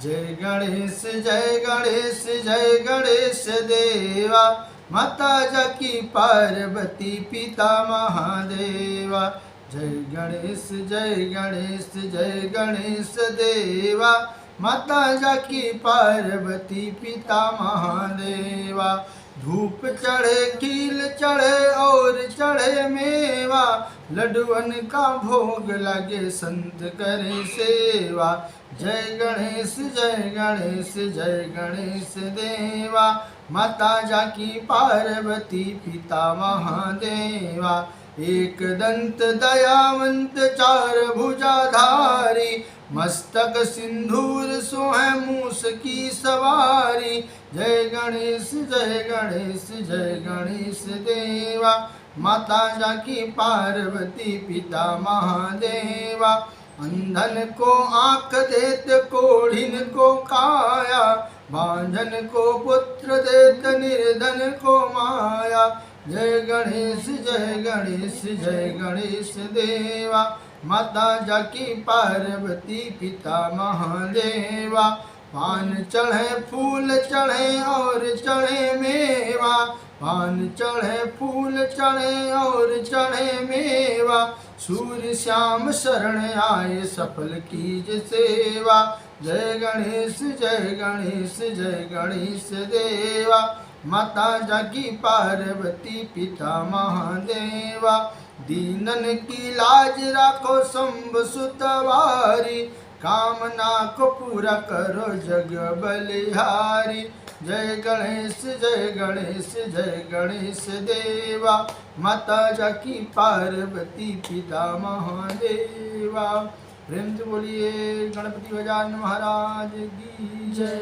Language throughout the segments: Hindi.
जय गणेश जय गणेश जय गणेश देवा, माता जाकी पार्वती पिता महादेवा। जय गणेश जय गणेश जय गणेश देवा, माता जाकी पार्वती पिता महादेवा। धूप चढ़े खील चढ़े और चढ़े मेवा, लड्डुअन का भोग लगे संत करे सेवा। जय गणेश जय गणेश जय गणेश देवा, माता जाकी पार्वती पिता महादेवा। एक दंत दयावंत चार भुजाधारी, मस्तक सिंदूर सोहे मूस की सवारी। जय गणेश जय गणेश जय गणेश देवा, माता जाकी पार्वती पिता महादेवा। अंधन को आँख देत कोढ़िन को काया, बांझन को पुत्र देत निर्धन को माया। जय गणेश जय गणेश जय गणेश देवा, माता जाकी पार्वती पिता महादेवा। पान चढ़े फूल चढ़े और चढ़े मेवा, पान चढ़े फूल चढ़े और चढ़े मेवा। सूर्य श्याम शरण आए सफल कीज सेवा। जय गणेश जय गणेश जय गणेश देवा, माता जाकी पार्वती पिता महादेवा। दीनन की लाज राखो शंभ सुतवारी, कामना को पूरा करो जग बलिहारी। जय गणेश जय गणेश जय गणेश देवा, माता जाकी पार्वती पिता महादेवा। प्रेम से बोलिए गणपति गजानन महाराज की जय।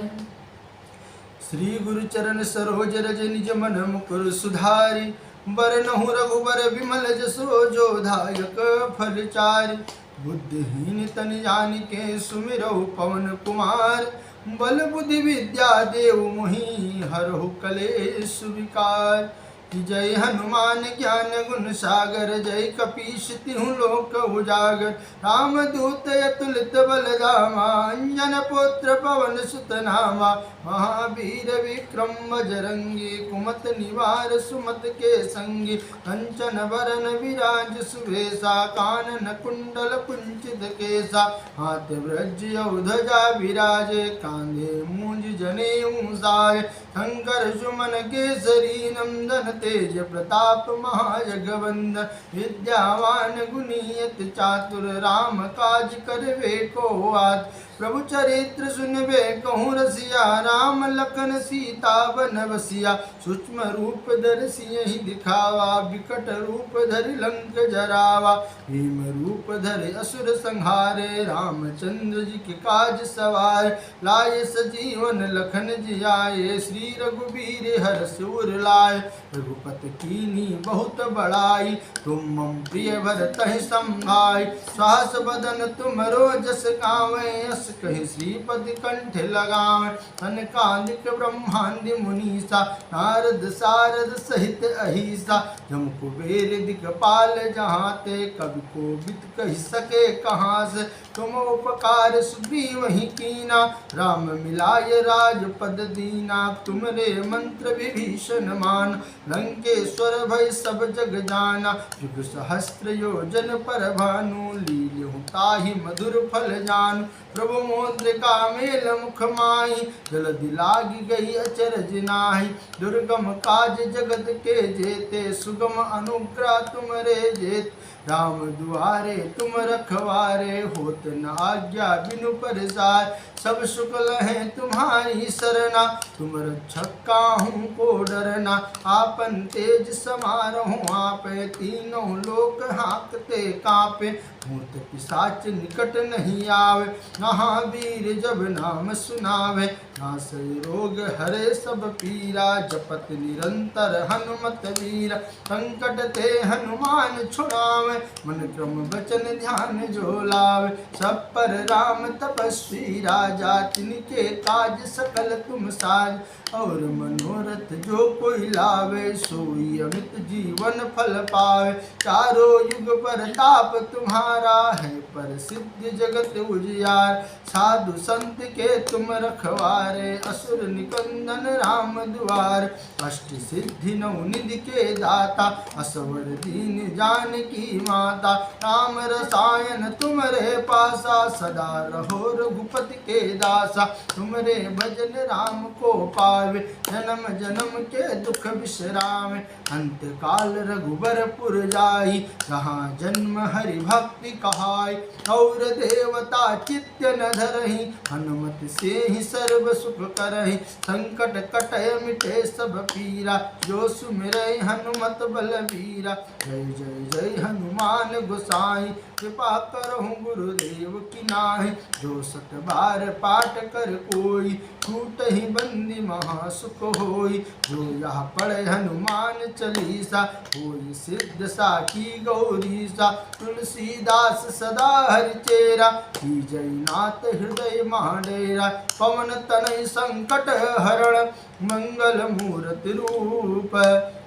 श्री गुरु चरण सरोज रज निज मन मुकुर सुधारी, बरनहु रघुबर विमल जसो जो दायक फल चारि। बुद्धिहीन तन जानिके सुमिरहु पवन कुमार, बल बुद्धि विद्या देव मोहि हरहु कलेश विकार। जय हनुमान ज्ञान गुण सागर, जय कपीश तिहु लोक उजागर। रामदूत अतुलित बलधामा, अंजन पुत्र पवन सुत नामा। महावीर विक्रम बजरंगी, कुमत निवार सुमत के संगी। कंचन बरन विराज सुवेशा, कानन कुंडल कुंचित केसा। हाथ ब्रज ध्वजा विराजे, कांधे मूंज जनेऊ साय। शंकर सुमन केसरी नंदन, तेज प्रताप महाजगवंदन। विद्यावान गुणियत चातुर, राम काज करवे को आत। प्रभु चरित्र सुनबे कहूँ रसिया, राम लखन सीता बन बसिया। सूक्ष्म रूप धर सियहि दिखावा, विकट रूप धरि लंक जरावा। भीम रूप धरि असुर संहारे, रामचंद्र जी के काज सवार। लाए सजीवन लखन जियाए, श्री रघुबीर हर्ष उर लाए। रघुपति कीन्ही बहुत बड़ाई, तुम मम प्रिय भरतहि संभाई। सहस बदन तुमरो जस गावें, यस कहि श्रीपति कंठ लगावें। सनकादिक ब्रह्मांड मुनीसा, नारद सारद सहित अहिसा। जम कुबेर दिक्पाल जहाते, कवि कोविद कहि सके कहाँ से। तुम उपकार सुग्रीव ही कीना, राम मिलाय राजपद दीना। तुमरे मंत्र विभीषण मान, लंकेश्वर भय सब जग जाना। युग सहस्त्र योजन पर भानु, लील्यु ताहि मधुर फल जानु। प्रभु मुद्रिका मेल मुख माहि, जलधि लागी गई अचरज नाहि। दुर्गम काज जगत के जेते, सुगम अनुग्रह तुमरे जेत। राम दुआरे तुम रखवारे, होत न आज्ञा बिनु परसार। सब सुख लहे तुम्हारी सरना, तुम रक्षक काहू को डरना। आपन तेज समारोह आपे, तीनों लोक हाँकते कापे। भूत पिशाच निकट नहीं आवे, महावीर जब नाम सुनावे। नासै रोग हरे सब पीरा, जपत निरंतर हनुमत वीरा। संकट ते हनुमान छुड़ावे, मन क्रम वचन ध्यान जो लावे। सब पर राम तपस्वी राजा, तिनके काज सकल तुम साज। और मनोरथ जो कोई लावे, सोई अमित जीवन फल पावे। चारों युग पर ताप तुम्हारा, तुम्हारा है पर सिद्ध जगत उजियार। साधु संत के तुम रखवारे, असुर निकंदन राम दुआर। अष्ट सिद्धि नौ निधि के दाता, असवर दीन जानकी माता। राम रसायन तुमरे पासा, सदा रहो रघुपति के दासा। तुमरे भजन राम को पावे, जन्म जन्म के दुख विश्रामे। अंत काल रघुबरपुर जाई, जहाँ जन्म हरि भक्ति कहाई। और देवता चित्त न धरहि, हनुमत से ही सर्व सुख करहि। संकट कटय मिटे सब पीरा, जो सुमिरै हनुमत बलबीरा। जय जय जय हनुमान गोसाई, कृपा करहु गुरुदेव की नाहि। जो सत बार पाठ कर कोई, छूटहि बंदी महासुख होई। जो यह पढ़े हनुमान चालीसा, होई सिद्ध साखी गौरीसा। तुलसीदास सदा हरिचेरा, कीजय नाथ हृदय महाडेरा। पवन तनय संकट हरण, मंगल मूर्ति रूप।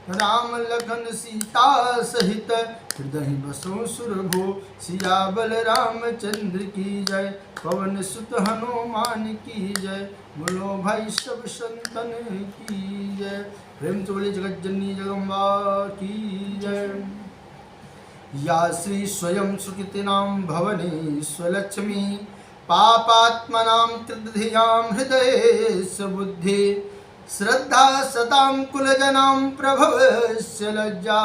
राम लखन सीता सहित, हृदय बसो सुरभो। सियाबल रामचंद्र की जय, पवन सुत हनुमान की जय। बोलो भाई सब संतन की जय। प्रेम से बोलिए जगत जननी जगम्बा की जय। या श्री स्वयं सुकृतिनां भवने स्वलक्ष्मी, पापात्मनां त्रिधियां हृदये सुबुद्धि। श्रद्धा सतां कुलजनां प्रभवस्य लज्जा,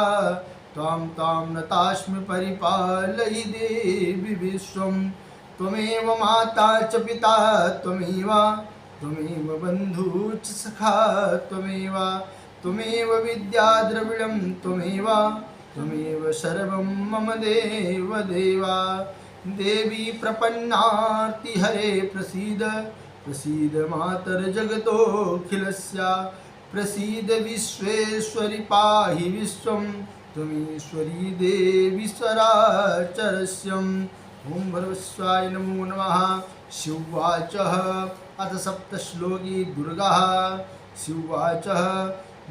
त्वां तां नतास्मि परिपालयि देवि विश्वं। त्वमेव माता च पिता त्वमेव, त्वमेव बन्धु च सखा त्वमेव। त्वमेव विद्या द्रविणं त्वमेव, त्वमेव सर्वं मम देव देवा। देवी प्रपन्नार्तिहरे प्रसीद, प्रसीद मातर जगतोऽखिलस्य। प्रसीद विश्वेश्वरि पाहि विश्वं, त्वमीश्वरी देवी चराचरस्यम्। ओम भर्गस्वाय नमो नमः। शिवाच अथ सप्तश्लोकी दुर्गा। शिवाच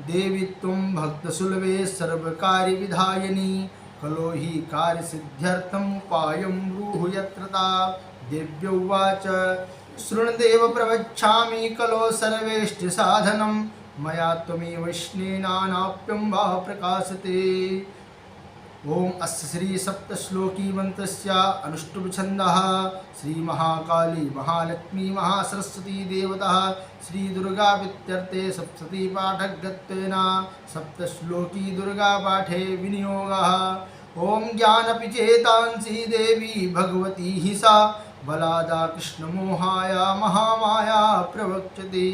देवी त्वं भक्तसुलभे सर्वकार्यविधायिनी। खलो हि कार्यसिद्ध्यर्थम् उपायं ब्रूहि यत्रता। देव्योवाच शृण्वदेव प्रवक्ष्यामि, कलो सर्वेष्टि साधनं। मया त्वमेव स्नेनानाप्यं वा प्रकाशते। ओम अस्य श्री सप्तश्लोकी मंत्रस्य अनुष्टुभ छन्दः। श्री महाकाली महालक्ष्मी महासरस्वती देवता श्री दुर्गा वित्यर्थे सप्तशती पाठकत्वेन सप्तश्लोकी दुर्गा पाठे विनियोगः। ओम ज्ञानपि चेतांसि देवी भगवती हि सा, बलादा कृष्णमोहाय महामाया प्रवक्षते।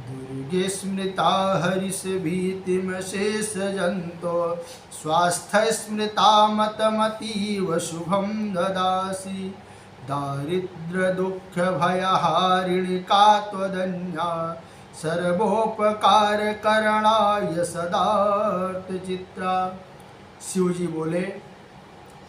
दुर्गे स्मृता हरिष भीतिमशेष जंतो, स्वास्थ्य स्मृता मतमतीव शुभम ददासि। दारिद्र्य दुख भयहारिणी का त्वदन्या, सर्वोपकार करणाय सदार्थ चित्रा। शिव जी बोले,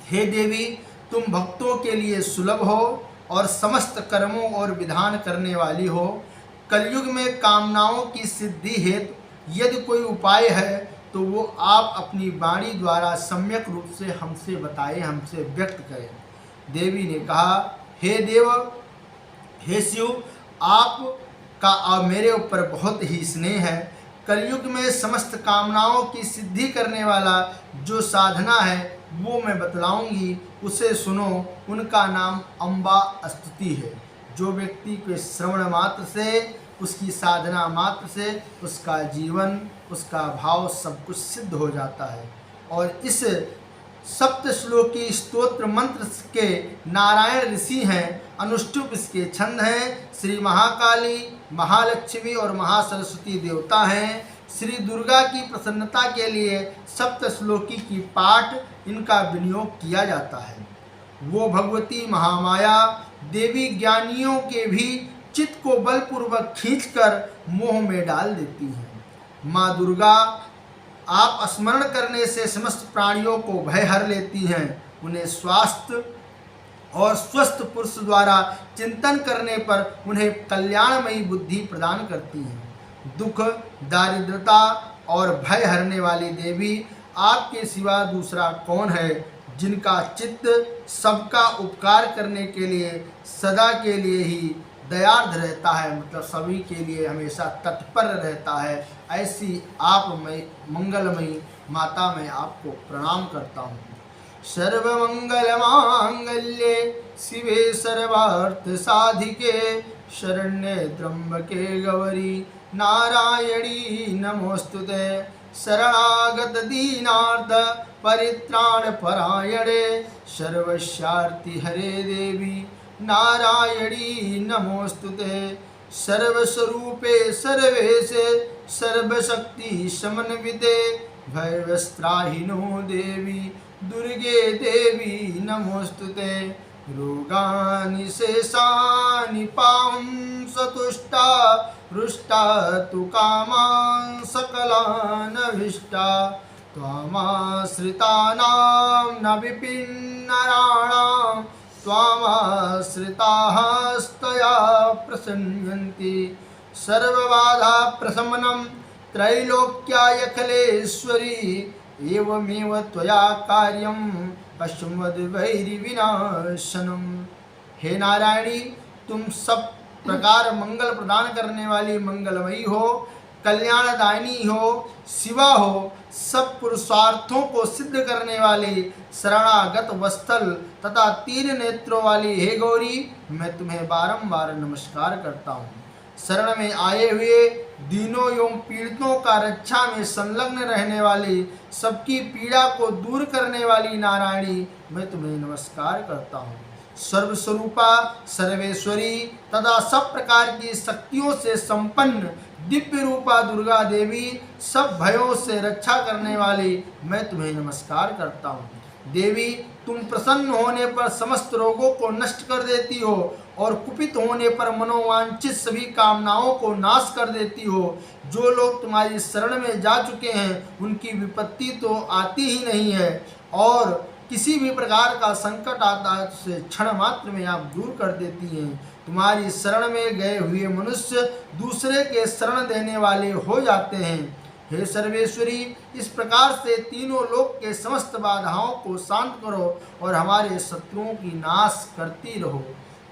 हे देवी, तुम भक्तों के लिए सुलभ हो और समस्त कर्मों और विधान करने वाली हो। कलयुग में कामनाओं की सिद्धि हेतु यदि कोई उपाय है तो वो आप अपनी वाणी द्वारा सम्यक रूप से हमसे बताएं, हमसे व्यक्त करें। देवी ने कहा, हे देव, हे शिव, आपका मेरे ऊपर बहुत ही स्नेह है। कलयुग में समस्त कामनाओं की सिद्धि करने वाला जो साधना है वो मैं बतलाऊंगी, उसे सुनो। उनका नाम अम्बा स्तुति है। जो व्यक्ति के श्रवण मात्र से, उसकी साधना मात्र से उसका जीवन, उसका भाव सब कुछ सिद्ध हो जाता है। और इस सप्तश्लोकी स्तोत्र मंत्र के नारायण ऋषि हैं, अनुष्टुप इसके छंद हैं। श्री महाकाली, महालक्ष्मी और महासरस्वती देवता हैं। श्री दुर्गा की प्रसन्नता के लिए सप्तश्लोकी की पाठ इनका विनियोग किया जाता है। वो भगवती महामाया देवी ज्ञानियों के भी चित्त को बलपूर्वक खींचकर मोह में डाल देती हैं। माँ दुर्गा आप स्मरण करने से समस्त प्राणियों को भय हर लेती हैं। उन्हें स्वास्थ्य और स्वस्थ पुरुष द्वारा चिंतन करने पर उन्हें कल्याणमयी बुद्धि प्रदान करती हैं। दुख, दारिद्रता और भय हरने वाली देवी आपके सिवा दूसरा कौन है। जिनका चित्त सबका उपकार करने के लिए सदा के लिए ही दयार्द रहता है, मतलब सभी के लिए हमेशा तत्पर रहता है, ऐसी आप मैं मंगलमयी माता मैं आपको प्रणाम करता हूँ। सर्वमंगल मांगल्ये शिवे सर्वार्थ साधिके शरण्ये त्र्यंबके गौरी नारायणी नमोस्तुते। शरणागत दीनार्थ परित्राण परायणे सर्वस्यार्ति हरे देवी नारायणी नमोस्तुते। सर्वस्वरूपे सर्वेशे सर्वशक्ति समन्विते भयवस्त्राहिनो देवी दुर्गे देवी नमोस्तुते। रोगानि शेषानि पां सतुष्टा रुष्टा तु कामान् सकलान् अभीष्टा त्वामाश्रितानां न विपिन्नराणां त्वामाश्रितास्तया प्रसन्यन्ति। सर्वबाधा प्रशमनं त्रैलोक्यायखिलेश्वरी एवमेव त्वया कार्यं पश्चिमद्वैरिविनाशनम्। हे नारायणी, तुम सब प्रकार मंगल प्रदान करने वाली मंगलमयी हो, कल्याणदायिनी हो, शिवा हो, सब पुरुषार्थों को सिद्ध करने वाली शरणागत वत्सल तथा तीन नेत्रों वाली हे गौरी, मैं तुम्हें बारंबार नमस्कार करता हूँ। शरण में आए हुए दीनों एवं पीड़ितों का रक्षा में संलग्न रहने वाली, सबकी पीड़ा को दूर करने वाली नारायणी, मैं तुम्हें नमस्कार करता हूँ। सर्वस्वरूपा सर्वेश्वरी तथा सब प्रकार की शक्तियों से संपन्न दिव्य रूपा दुर्गा देवी, सब भयों से रक्षा करने वाली, मैं तुम्हें नमस्कार करता हूँ। देवी, तुम प्रसन्न होने पर समस्त रोगों को नष्ट कर देती हो और कुपित होने पर मनोवांछित सभी कामनाओं को नाश कर देती हो। जो लोग तुम्हारी शरण में जा चुके हैं उनकी विपत्ति तो आती ही नहीं है, और किसी भी प्रकार का संकट आता है उसे क्षण मात्र में आप दूर कर देती हैं। तुम्हारी शरण में गए हुए मनुष्य दूसरे के शरण देने वाले हो जाते हैं। हे सर्वेश्वरी, इस प्रकार से तीनों लोक के समस्त बाधाओं को शांत करो और हमारे शत्रुओं की नाश करती रहो।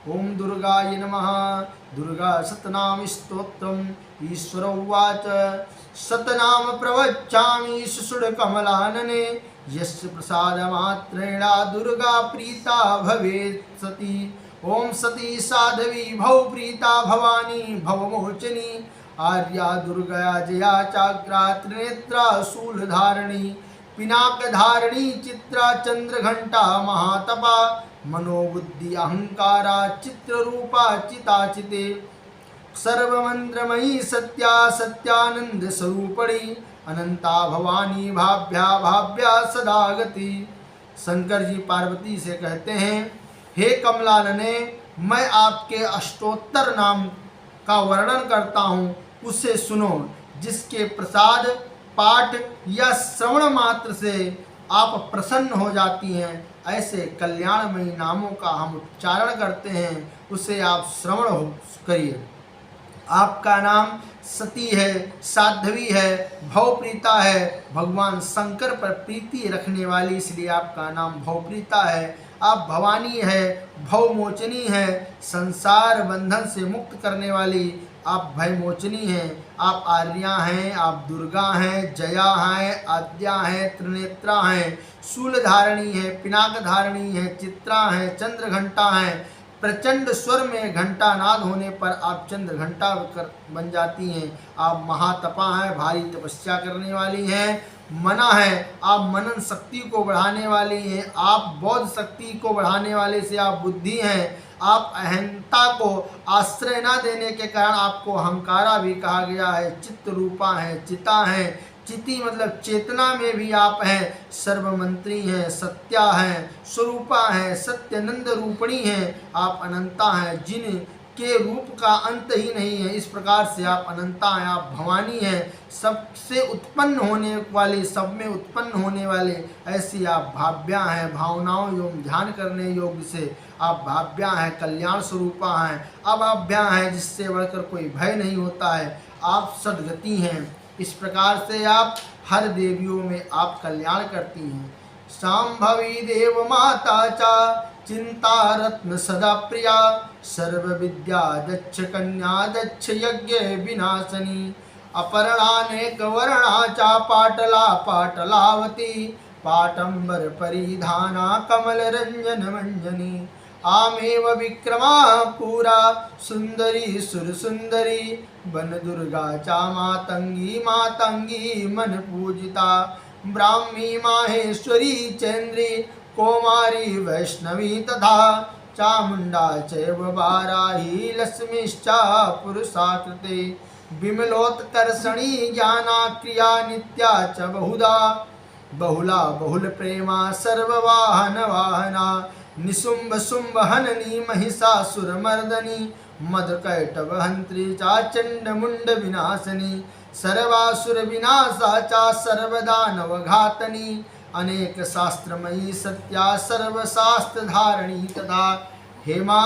ओम दुर्गाय नमः। दुर्गा सतनाम स्तोत्रम। ईश्वर उवाच सतनाम प्रवक्ष्यामि शिशुकमलानने यस्य प्रसादमात्रेण दुर्गा प्रीता भवेत् सती। ओम सती साध्वी भव प्रीता भवानी भवमोचनी आर्या दुर्गया जया चाग्रा त्रिनेत्रा शूलधारिणी पिनाकधारिणी चित्रा चंद्रघंटा महातपा मनोबुद्धि अहंकारा चित्ररूपा चिताचिते सर्वमंत्रमयी सत्या सत्यानंद स्वरूपणी अनंता भवानी भाव्या भाव्या सदा गति। शंकर जी पार्वती से कहते हैं, हे कमलानने, मैं आपके अष्टोत्तर नाम का वर्णन करता हूँ, उसे सुनो, जिसके प्रसाद पाठ या श्रवण मात्र से आप प्रसन्न हो जाती हैं। ऐसे कल्याणमयी नामों का हम उच्चारण करते हैं, उसे आप श्रवण करिए। आपका नाम सती है, साध्वी है, भवप्रीता है, भगवान शंकर पर प्रीति रखने वाली, इसलिए आपका नाम भवप्रीता है। आप भवानी है, भवमोचनी है, संसार बंधन से मुक्त करने वाली आप भयमोचनी हैं। आप आर्या हैं, आप दुर्गा हैं, जया हैं, आद्या हैं, त्रिनेत्रा हैं, शूलधारिणी है, पिनाक धारिणी है, चित्रा हैं, चंद्रघंटा हैं। प्रचंड स्वर में घंटा नाद होने पर आप चंद्र घंटा बन जाती हैं। आप महातपा हैं, भारी तपस्या करने वाली हैं। मना है, आप मनन शक्ति को बढ़ाने वाली हैं। आप बौद्ध शक्ति को बढ़ाने वाले से आप बुद्धि हैं। आप अहंता को आश्रय न देने के कारण आपको अहंकारा भी कहा गया है। चित्त रूपा है, चिता है, चिति मतलब चेतना में भी आप हैं। सर्वमंत्री हैं, सत्या हैं, स्वरूपा हैं, सत्यानंद रूपणी हैं। आप अनंता हैं, जिन के रूप का अंत ही नहीं है। इस प्रकार से आप अनंता हैं। आप भवानी हैं, सबसे उत्पन्न होने वाले, सब में उत्पन्न होने वाले। ऐसी आप भाव्या हैं, भावनाओं एवं ध्यान करने योग्य से आप भाव्या हैं, कल्याण स्वरूपा हैं। अब अभ्या हैं, जिससे बढ़कर कोई भय नहीं होता है। आप सदगति हैं। इस प्रकार से आप हर देवियों में आप कल्याण करती हैं। शाम्भवी देव माता च चिन्तारत्न सदा प्रिया सर्वविद्या दक्ष कन्या दक्ष यज्ञ विनाशनी अपर्णानेक वर्णा च पाटला पाटलावती पाटंबर परिधाना कमल रंजन मंजनी आमेव विक्रमा पूरा सुंदरी सुर सुंदरी बन दुर्गा चा मातंगी मातंगी मन पूजिता ब्राह्मी माहेश्वरी चैन्द्री कौमारी वैष्णवी तथा चामुंडा चैव वाराही लक्ष्मीश्चा पुरुषाकृते विमलोत्कर्षणी ज्ञाना क्रिया नित्या च बहुधा बहुला बहुल प्रेमा सर्ववाहन वाहना निशुंभ शुंभ हननी महिषासुरमर्दनी मदकैटवहंत्री चा चंड मुंड विनाशनी सर्वासुर विनाशा चा सर्वदानव घातनी अनेक शास्त्रमयी सत्या सर्वशास्त्र धारणी तथा। हे माँ,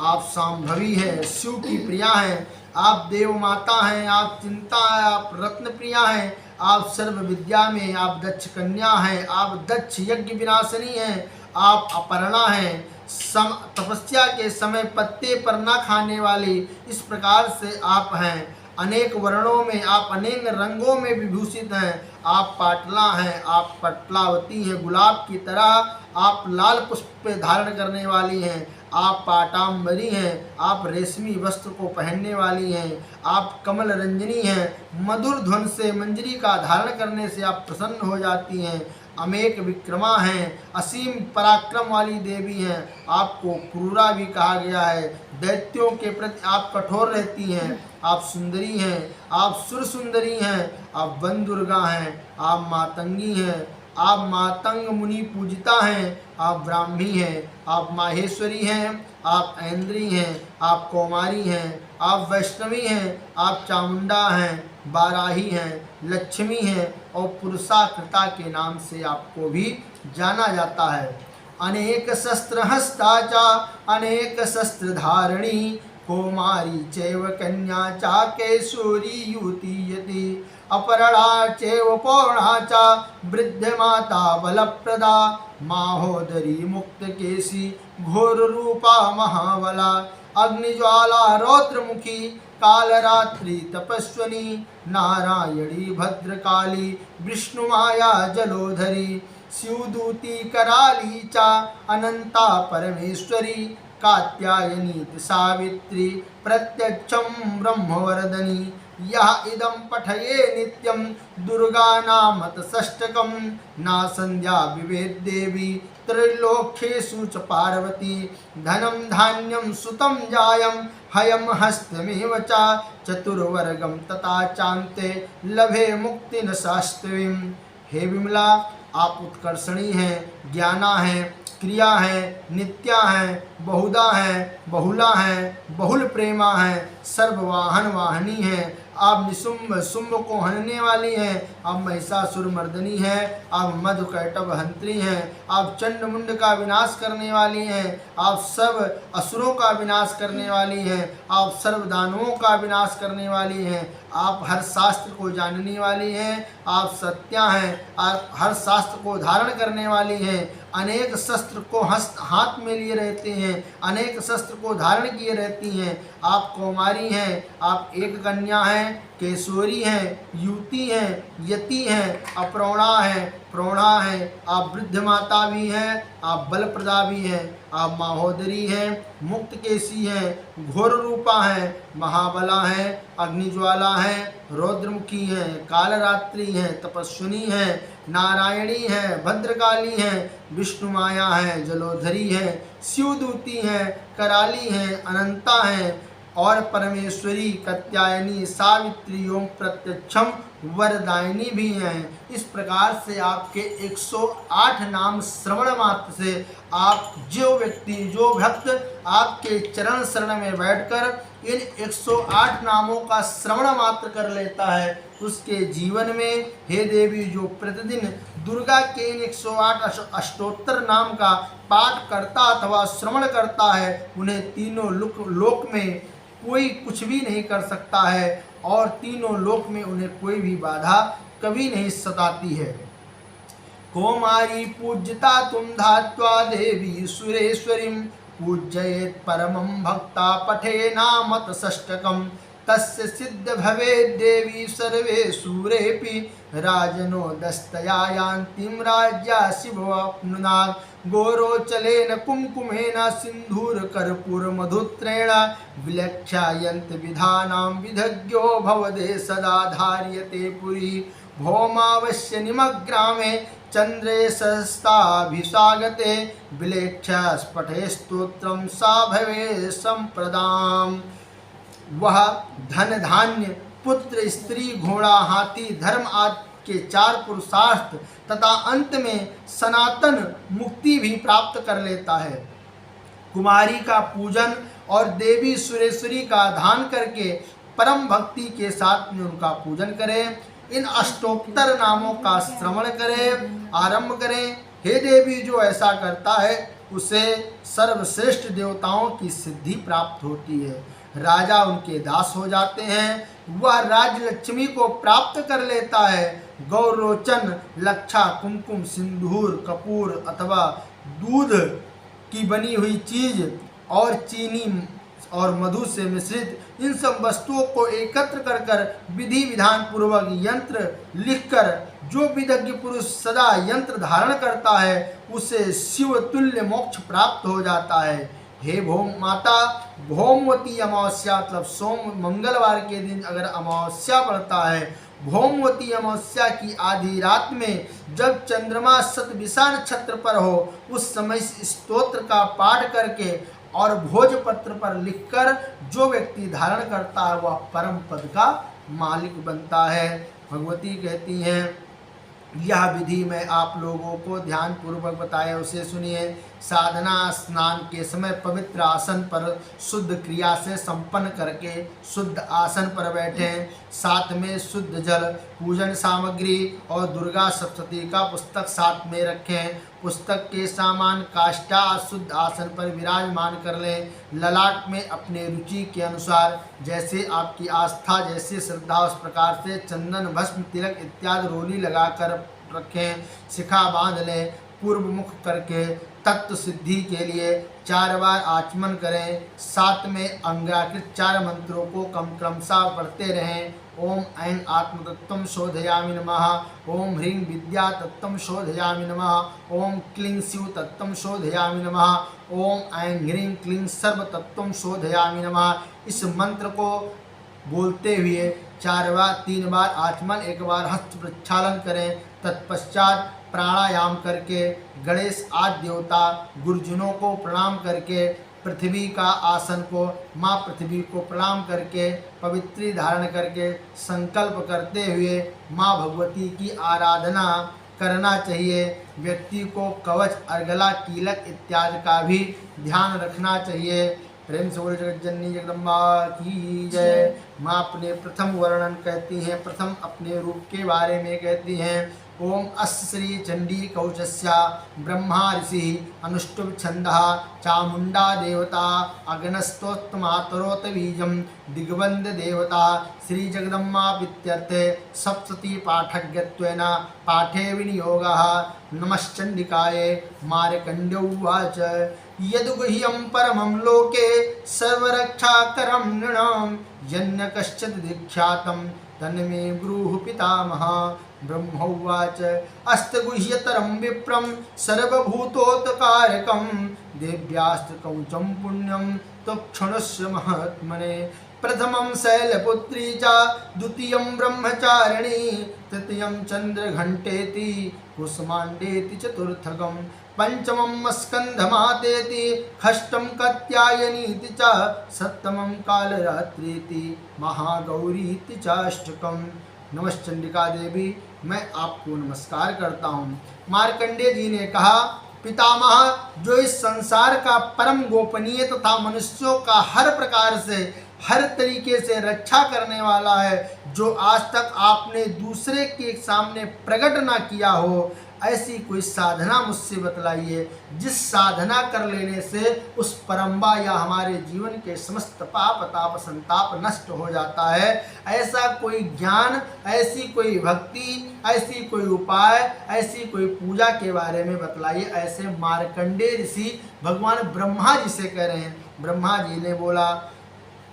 आप शांभवी है, शिव की प्रिया हैं, आप देव माता हैं, आप चिंता है, आप रत्न प्रिया हैं, आप सर्व विद्या में आप दक्ष कन्या हैं, आप दक्ष यज्ञ विनाशनी हैं, आप अपर्णा हैं, तपस्या के समय पत्ते पर न खाने वाली, इस प्रकार से आप हैं। अनेक वर्णों में आप अनेक रंगों में विभूषित हैं, आप पाटला हैं, आप पटलावती हैं, गुलाब की तरह आप लाल पुष्प धारण करने वाली हैं, आप पाटाम्बरी हैं, आप रेशमी वस्त्र को पहनने वाली हैं, आप कमल रंजनी हैं, मधुर ध्वन से मंजरी का धारण करने से आप प्रसन्न हो जाती हैं, अमेक विक्रमा हैं, असीम पराक्रम वाली देवी हैं, आपको क्रूरा भी कहा गया है, दैत्यों के प्रति आप कठोर रहती हैं, आप सुंदरी हैं, आप सुर सुंदरी हैं, आप वन दुर्गा हैं, आप मातंगी हैं, आप मातंग मुनि पूजिता हैं, आप ब्राह्मी हैं, आप माहेश्वरी हैं, आप ऐन्द्री हैं, आप कौमारी हैं, आप वैष्णवी हैं, आप चामुंडा हैं, बाराही हैं, लक्ष्मी हैं और पुरुषाकृता के नाम से आपको भी जाना जाता है। अनेक शस्त्र हस्ता चा अनेक शस्त्र धारणी कौमारी चैव कन्या चा केशोरी युति यति अपरणा चैव पौर्णा चा वृद्ध माता बलप्रदा माहोदरी मुक्त केशी घोर रूपा महाबला अग्निज्वाला रौद्रमुखी कालरात्रि तपस्वनी नारायणी भद्रकाली विष्णुमाया जलोधरी शिवदूती कराली चा अनंता परमेश्वरी कात्यायनी सावित्री प्रत्यक्षं ब्रह्मवर्धनी यह इदं पठये नित्यं दुर्गा नामत षष्टकं ना संध्या विवेद देवी त्रैलोक्येषु च पार्वती धनं धान्यं सुतं जायं हयं हस्तमेव च चतुर्वर्गं तथा चान्ते लभे मुक्ति न शास्त्रीं। हे विमला, आप उत्कर्षणी हैं, ज्ञाना हैं, क्रिया है, नित्या है, बहुधा है, बहुला है, बहुल प्रेमा है, सर्ववाहन वाहनी है, आप निशुंभ शुंभ को हनने वाली हैं, आप महिषासुर मर्दनी हैं, आप मधुकैटभ हंत्री हैं, आप चंड मुंड का विनाश करने वाली हैं, आप सब असुरों का विनाश करने वाली हैं, आप सर्व दानवों का विनाश करने वाली हैं, आप हर शास्त्र को जानने वाली हैं, आप सत्या हैं, आप हर शास्त्र को धारण करने वाली हैं, अनेक शस्त्र को हाथ में लिए रहते हैं, अनेक शस्त्र को धारण किए रहती हैं, आप कौमारी हैं, आप एक कन्या हैं, केशोरी हैं, युति हैं, यति हैं, अप्रौणा हैं, प्रौढ़ा हैं, आप वृद्ध माता भी हैं, आप बलप्रदा भी हैं, आप माहोदरी हैं, मुक्त केशी हैं, घोर रूपा हैं, महाबला हैं, अग्निज्वाला हैं, रौद्रमुखी हैं, कालरात्रि हैं, तपस्विनी हैं, नारायणी हैं, भद्रकाली हैं, विष्णु माया हैं, जलोधरी हैं, शिवदूती हैं, कराली हैं, अनंता हैं और परमेश्वरी कात्यायनी सावित्री ओम प्रत्यक्षम वरदायिनी भी हैं। इस प्रकार से आपके 108 नाम श्रवण मात्र से आप जो व्यक्ति जो भक्त आपके चरण शरण में बैठकर इन 108 नामों का श्रवण मात्र कर लेता है, उसके जीवन में हे देवी जो प्रतिदिन दुर्गा के इन 108 अष्टोत्तर नाम का पाठ करता अथवा श्रवण करता है, उन्हें तीनों लोक में कोई कुछ भी नहीं कर सकता है और तीनों लोक में उन्हें कोई भी बाधा कभी नहीं सताती है। कौमारी पूज्यता तुम धात्वा देवी सुरेश्वरीं पूजयेत् परमं भक्ता पठे नामत षष्टकम् तस्य सिद्ध भवेत् देवी सर्वे सूरेऽपि राजनो दस्तया यान्तिं राज्या शिववाप्नुनात् गोरोचलेन कुङ्कुमेन सिन्धूरकर्पूरमधुत्रेण विलक्ष्यायन्त विधानां विधज्ञो भवदे सदा धार्यते पुरी भौमावश्य निमग्रामे चंद्रे सहस्ताभिषागते विलेख्य स्फटे स्तोत्रम सा भवे संप्रदाम। वह धन धान्य पुत्र स्त्री घोड़ा हाथी धर्म आदि के 4 पुरुषार्थ तथा अंत में सनातन मुक्ति भी प्राप्त कर लेता है। कुमारी का पूजन और देवी सुरेश्वरी का ध्यान करके परम भक्ति के साथ में उनका पूजन करें। इन अष्टोत्तर नामों का श्रवण करें, आरंभ करें। हे देवी, जो ऐसा करता है उसे सर्वश्रेष्ठ देवताओं की सिद्धि प्राप्त होती है। राजा उनके दास हो जाते हैं। वह राजलक्ष्मी को प्राप्त कर लेता है। गौरोचन, लक्षा, कुमकुम, सिंदूर, कपूर अथवा दूध की बनी हुई चीज और चीनी और मधु से मिश्रित इन सब वस्तुओं को एकत्र कर कर विधि विधान पूर्वक यंत्र लिखकर जो विदग्ध पुरुष सदा यंत्र धारण करता है उसे शिव तुल्य मोक्ष प्राप्त हो जाता है। हे भौम माता, भौमवती अमावस्या मतलब सोम मंगलवार के दिन अगर अमावस्या पड़ता है, भौमवती अमावस्या की आधी रात में जब चंद्रमा शतभिषा नक्षत्र पर हो, उस समय स्तोत्र का पाठ करके और भोजपत्र पर लिखकर जो व्यक्ति धारण करता है वह परम पद का मालिक बनता है। भगवती कहती हैं, यह विधि मैं आप लोगों को ध्यान पूर्वक बताया उसे सुनिए। साधना स्नान के समय पवित्र आसन पर शुद्ध क्रिया से संपन्न करके शुद्ध आसन पर बैठें। साथ में शुद्ध जल, पूजन सामग्री और दुर्गा सप्तशती का पुस्तक साथ में रखें। पुस्तक के सामान काष्ठा शुद्ध आसन पर विराजमान कर लें। ललाट में अपने रुचि के अनुसार जैसे आपकी आस्था, जैसे श्रद्धा उस प्रकार से चंदन, भस्म, तिलक इत्यादि रोली लगाकर रखें। शिखा बांध लें। पूर्व मुख करके तत्व सिद्धि के लिए 4 बार आचमन करें। साथ में अंगाकृत 4 मंत्रों को क्रमशः पढ़ते रहें। ओम ऐं आत्मतत्त्वं शोधयामि नमः। ओम ह्रीं विद्या तत्त्वं शोधयामि नमः। ओम क्लीं शिव तत्त्वं शोधयामि नमः। ओम ऐं ह्रीं क्लीं सर्व तत्त्वं शोधयामि नमः। इस मंत्र को बोलते हुए 3 बार आचमन, 1 बार हस्त प्रक्षालन करें। तत्पश्चात प्राणायाम करके गणेश आदि देवता गुरुजनों को प्रणाम करके पृथ्वी का आसन को माँ पृथ्वी को प्रणाम करके पवित्री धारण करके संकल्प करते हुए माँ भगवती की आराधना करना चाहिए। व्यक्ति को कवच, अर्गला, कीलक इत्यादि का भी ध्यान रखना चाहिए। प्रेम से बोले जगत जननी जगदम्बा की जय। माँ अपने प्रथम वर्णन कहती हैं, प्रथम अपने रूप के बारे में कहती हैं। ओम अस्य श्री चंडी कवचस्या ब्रह्मा ऋषि अनुष्टुभ छंदः चामुंडा देवता अग्नस्तोत्रमातरोत बीजम दिग्बंध देवता श्री जगदम्मा वित्यर्थे सप्तति पाठज्ञत्वेन पाठे विनियोगः। नमश्चंडिकाये। मार्कंडेय उवाच यदुगुह्यं परमं लोके सर्वरक्षाकरं नृणां यन्न कश्चित् दीक्षातं तन्मे ब्रूहि पितामह। ब्रह्मोवाच अस्तगुह्यतरं विप्रं सर्वभूतोत्कारकं देव्यास्तकौचं पुण्यं तत्क्षणस्य महात्मने। प्रथमं शैलपुत्री च द्वितीयं ब्रह्मचारिणी तृतीयं चन्द्रघण्टेति कुसुमाण्डेति चतुर्थकं पंचमं स्कंधमातेति षष्ठं कात्यायनीति च सप्तमं कालरात्रीति महागौरीति चाष्टकम्। नमश्चंडिका देवी, मैं आपको नमस्कार करता हूँ। मार्कंडेय जी ने कहा, पितामह, जो इस संसार का परम गोपनीय तथा मनुष्यों का हर प्रकार से हर तरीके से रक्षा करने वाला है, जो आज तक आपने दूसरे के सामने प्रकट ना किया हो, ऐसी कोई साधना मुझसे बतलाइए जिस साधना कर लेने से उस परम्बा या हमारे जीवन के समस्त पाप ताप संताप नष्ट हो जाता है। ऐसा कोई ज्ञान, ऐसी कोई भक्ति, ऐसी कोई उपाय, ऐसी कोई पूजा के बारे में बतलाइए। ऐसे मार्कंडेय ऋषि भगवान ब्रह्मा जी से कह रहे हैं। ब्रह्मा जी ने बोला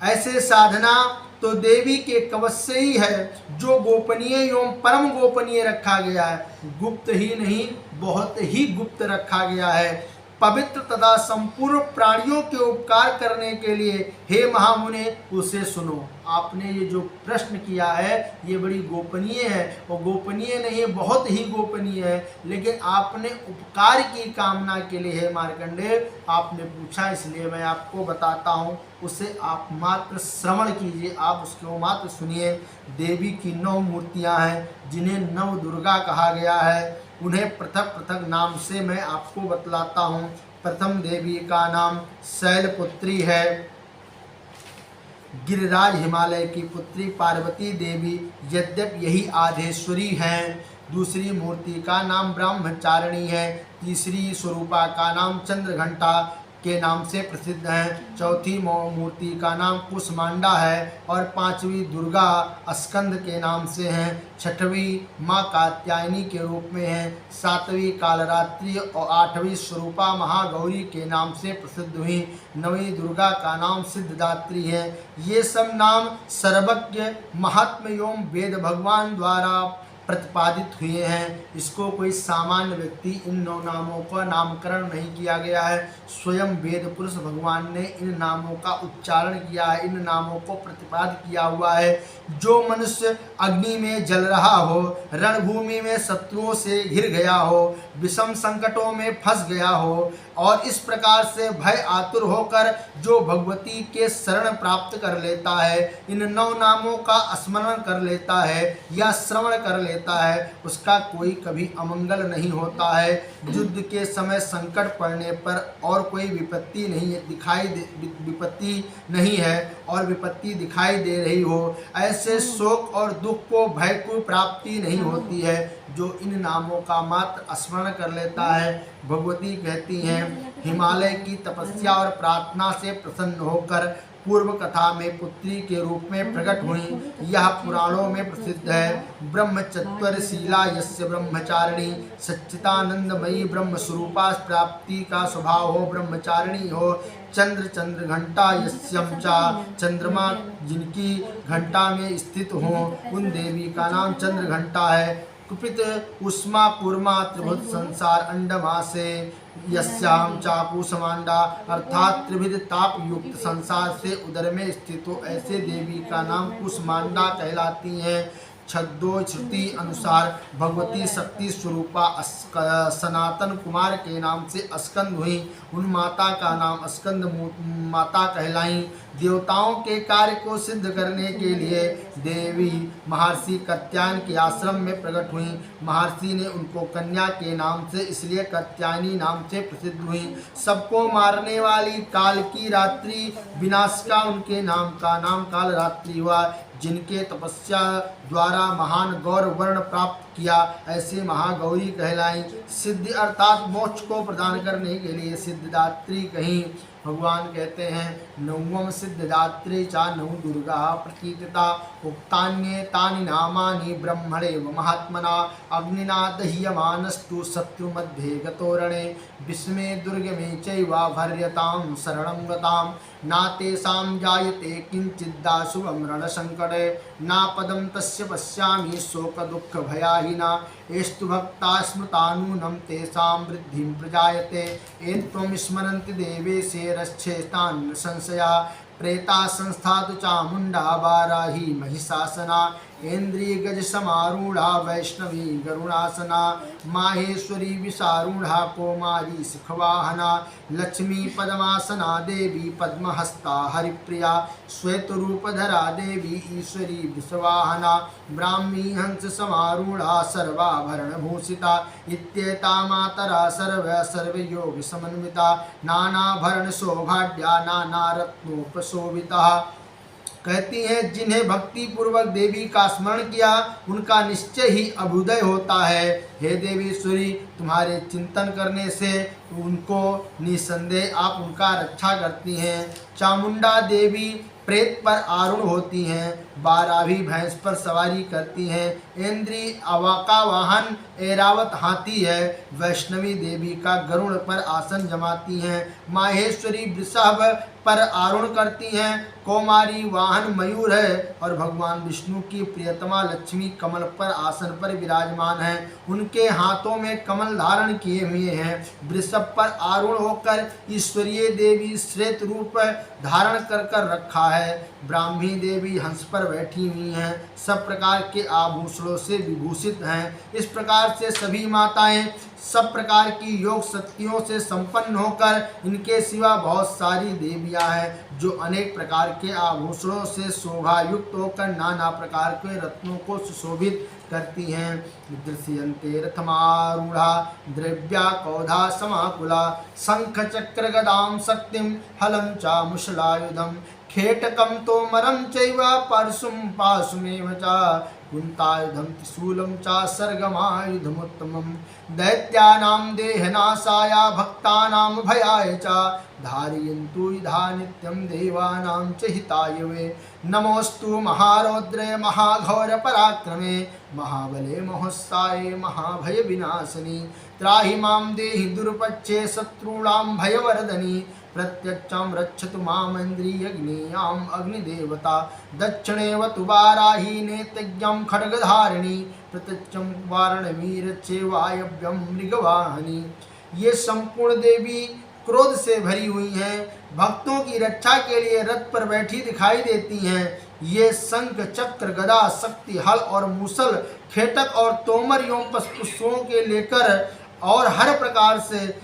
ऐसे साधना तो देवी के कवच से ही है, जो गोपनीय एवं परम गोपनीय रखा गया है। गुप्त ही नहीं, बहुत ही गुप्त रखा गया है। पवित्र तथा संपूर्ण प्राणियों के उपकार करने के लिए हे महामुने उसे सुनो। आपने ये जो प्रश्न किया है ये बड़ी गोपनीय है, और गोपनीय नहीं है, बहुत ही गोपनीय है, लेकिन आपने उपकार की कामना के लिए हे मार्कंडेय आपने पूछा, इसलिए मैं आपको बताता हूँ। उसे आप मात्र श्रवण कीजिए, आप उसको मात्र सुनिए। देवी की 9 मूर्तियाँ हैं जिन्हें नव दुर्गा कहा गया है। उन्हें पृथक पृथक नाम से मैं आपको बतलाता हूँ। प्रथम देवी का नाम शैलपुत्री है, गिरिराज हिमालय की पुत्री पार्वती देवी, यद्यपि यही आधेश्वरी हैं। दूसरी मूर्ति का नाम ब्रह्मचारिणी है। तीसरी स्वरूपा का नाम चंद्रघंटा के नाम से प्रसिद्ध हैं। चौथी मूर्ति का नाम कुष्मांडा है, और 5वीं दुर्गा स्कंद के नाम से हैं। 6वीं माँ कात्यायनी के रूप में है। 7वीं कालरात्रि और 8वीं स्वरूपा महागौरी के नाम से प्रसिद्ध हुई। 9वीं दुर्गा का नाम सिद्धदात्री है। ये सब नाम सर्वज्ञ महात्म एवं वेद भगवान द्वारा प्रतिपादित हुए हैं। इसको कोई सामान्य व्यक्ति इन 9 नामों का नामकरण नहीं किया गया है। स्वयं वेद पुरुष भगवान ने इन नामों का उच्चारण किया है, इन नामों को प्रतिपादित किया हुआ है। जो मनुष्य अग्नि में जल रहा हो, रणभूमि में शत्रुओं से घिर गया हो, विषम संकटों में फंस गया हो, और इस प्रकार से भय आतुर होकर जो भगवती के शरण प्राप्त कर लेता है, इन 9 नामों का स्मरण कर लेता है या श्रवण कर लेता है, उसका कोई कभी अमंगल नहीं होता है। युद्ध के समय संकट पड़ने पर और कोई विपत्ति नहीं है, विपत्ति नहीं है और विपत्ति दिखाई दे रही हो, ऐसे शोक और दुख को, भय को प्राप्ति नहीं होती है। जो इन नामों का मात्र स्मरण कर लेता है, भगवती कहती हैं हिमालय की तपस्या और प्रार्थना से प्रसन्न होकर पूर्व कथा में पुत्री के रूप में प्रकट हुई। यह पुराणों में प्रसिद्ध है। ब्रह्मचत्वरशीला यस्य ब्रह्मचारिणी, सच्चिदानंदमयी ब्रह्म स्वरूपा प्राप्ति का स्वभाव हो, ब्रह्मचारिणी हो। चंद्रघंटा यस्यं चा, चंद्रमा जिनकी घंटा में स्थित हो, उन देवी का नाम चंद्रघंटा है। कुपित उष्मा कूर्मा त्रिभुज संसार अंडमा से यस्याम चापू समांडा, अर्थात त्रिविध ताप युक्त संसार से उदर में स्थित हो, ऐसे देवी का नाम कुष्मांडा कहलाती हैं। छद्दो श्रुति अनुसार भगवती शक्ति स्वरूपा सनातन कुमार के नाम से स्कंद हुई। उन माता का नाम स्कंद माता कहलाई। देवताओं के कार्य को सिद्ध करने के लिए देवी महर्षि कात्यायन के आश्रम में प्रकट हुई। महर्षि ने उनको कन्या के नाम से इसलिए कात्यायनी नाम से प्रसिद्ध हुई। सबको मारने वाली काल की रात्रि विनाश का उनके नाम का नाम काल रात्रि हुआ। जिनके तपस्या द्वारा महान गौर वर्ण प्राप्त किया, ऐसे महागौरी कहलाई। सिद्धि अर्थात मोक्ष को प्रदान करने के लिए सिद्धदात्री कहीं। भगवान कहते हैं नवम सिद्धदात्री चा नौ दुर्गा प्रतीता उक्तान्ये तानि नामानि ब्रह्मणे व महात्मना अग्निना दह्यमानस्तु शत्रु मध्ये गतोरणे विस्मे दुर्गमे चैवा भर्यतां शरणं गतां ना तेषां जायते किंचिदाशुभं रणसंकटे ना पदं तस्य पश्यामि शोक दुःख भयाहिना एस्तु भक्ता स्मृतानूनं तेषां वृद्धिं प्रजायते एन त्वं स्मरन्ति देवेशे रक्षेतान् संशया प्रेता संस्थातु चामुंडा वाराही महिषासना इंद्रिय गज समारूढ़ा वैष्णवी गरुणासना माहेश्वरी विषारूढ़ा कौमारी सुखवाहना लक्ष्मी पद्मासना देवी पद्महस्ता हरिप्रिया श्वेत रूपधरा देवी ईश्वरी विषवाहना ब्राह्मी हंस समारूढ़ा सर्वाभरण भूषिता इत्येता मातरा सर्वयोग समन्विता नानाभरण शोभाढ्या नाना रत्नोपशोभिता। कहती हैं जिन्हें भक्ति पूर्वक देवी का स्मरण किया उनका निश्चय ही अभ्युदय होता है। हे देवीश्वरी, तुम्हारे चिंतन करने से उनको निसंदेह आप उनका रक्षा करती हैं। चामुंडा देवी प्रेत पर आरूढ़ होती हैं, बाराही भैंस पर सवारी करती हैं। इंद्री अवाका वाहन ऐरावत हाथी है। वैष्णवी देवी का गरुड़ पर आसन जमाती हैं। माहेश्वरी वृषभ पर आरूढ़ करती हैं। कौमारी वाहन मयूर है और भगवान विष्णु की प्रियतमा लक्ष्मी कमल पर आसन पर विराजमान है। उनके हाथों में कमल धारण किए हुए हैं। वृषभ पर आरूढ़ होकर ईश्वरीय देवी श्वेत रूप धारण कर रखा है। ब्राह्मी देवी हंस पर बैठी हुई हैं, सब प्रकार के आभूषणों से विभूषित हैं। इस प्रकार से सभी माताएं सब प्रकार की योग शक्तियों से संपन्न होकर, इनके सिवा बहुत सारी देवियां हैं जो अनेक प्रकार के आभूषणों से शोभा युक्त होकर नाना प्रकार के रत्नों को सुशोभित करती हैं। दृश्यन्ते रथमारूढ़ा द्रव्या कौधा समाकुला, शंख चक्र गदां शक्तिं हलं च मुशलायुधं, खेटकं तोमरं चैव परशुं पाशुमेव च, कुन्तायुधं त्रिशूलं च सर्गमायुधमुत्तमं, दैत्यानां देहनाशाय भक्तानां भयाय च, धारयन्तु यथा नित्यं देवानां च हिताय वे। नमोस्तु महारौद्रे महाघोर पराक्रमे, महाबले महोत्साये महाभय विनाशिनी, त्राहि मां देहि दुर्पक्षे शत्रूणां भयवर्धनी, प्रत्यक्षं रक्षतु मामिन्द्रियग्नेयाम् अग्निदेवता, दक्षिणेवतु वाराही नेतज्ञं खड्गधारिणी, प्रत्यक्षं वारणवी रक्षे वायव्यं मृगवाहनी। ये संपूर्ण देवी क्रोध से भरी हुई हैं, भक्तों की रक्षा के लिए रथ पर बैठी दिखाई देती हैं। ये शंख चक्र गदा शक्ति हल और मूसल खेटक और तोमर एवं पुष्पों के लेकर और हर प्रकार से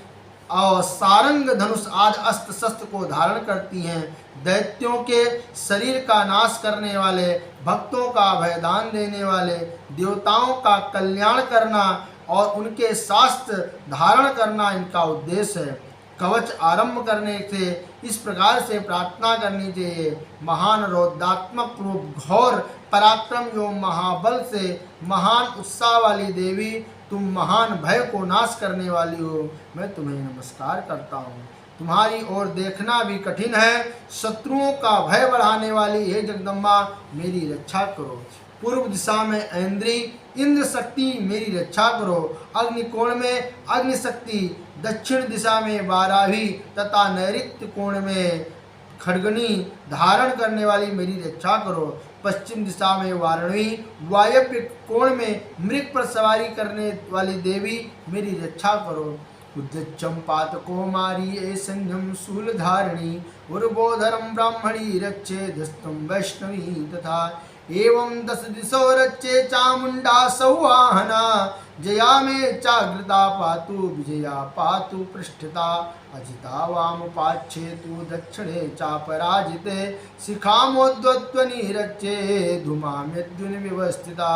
और सारंग धनुष आदि अस्त्र शस्त्र को धारण करती हैं। दैत्यों के शरीर का नाश करने वाले, भक्तों का अभयदान देने वाले, देवताओं का कल्याण करना और उनके शास्त्र धारण करना इनका उद्देश्य है। कवच आरंभ करने से इस प्रकार से प्रार्थना करनी चाहिए, महान रौद्रात्मक रूप घोर पराक्रम एवं महाबल से महान उत्साह वाली देवी, तुम महान भय को नाश करने वाली हो, मैं तुम्हें नमस्कार करता हूँ। तुम्हारी ओर देखना भी कठिन है, शत्रुओं का भय बढ़ाने वाली हे जगदम्बा, मेरी रक्षा करो। पूर्व दिशा में ऐन्द्री इंद्र शक्ति, मेरी रक्षा करो। अग्निकोण में अग्नि शक्ति, दक्षिण दिशा में वाराही तथा नैऋत्य कोण में खड्गनी धारण करने वाली मेरी रक्षा करो। पश्चिम दिशा में वारुणी, वायव्य कोण में मृग पर सवारी करने वाली देवी, मेरी रक्षा करो। उद्यच्चम पातकोमारी ऐसन्यम शूलधारिणी, उर्वोधरम ब्राह्मणी रक्षे धस्तम वैष्णवी तथा, एवं दश दिशो रचे चामुंडा सौवाहना, जया में चाग्रता पातु विजया पातु पृष्ठता, अजिता वाम पाच्छेतु दक्षिणे चापराजिते, शिखामोद्वत्वनि रचे धूमाम्यद्युनि व्यवस्थिता,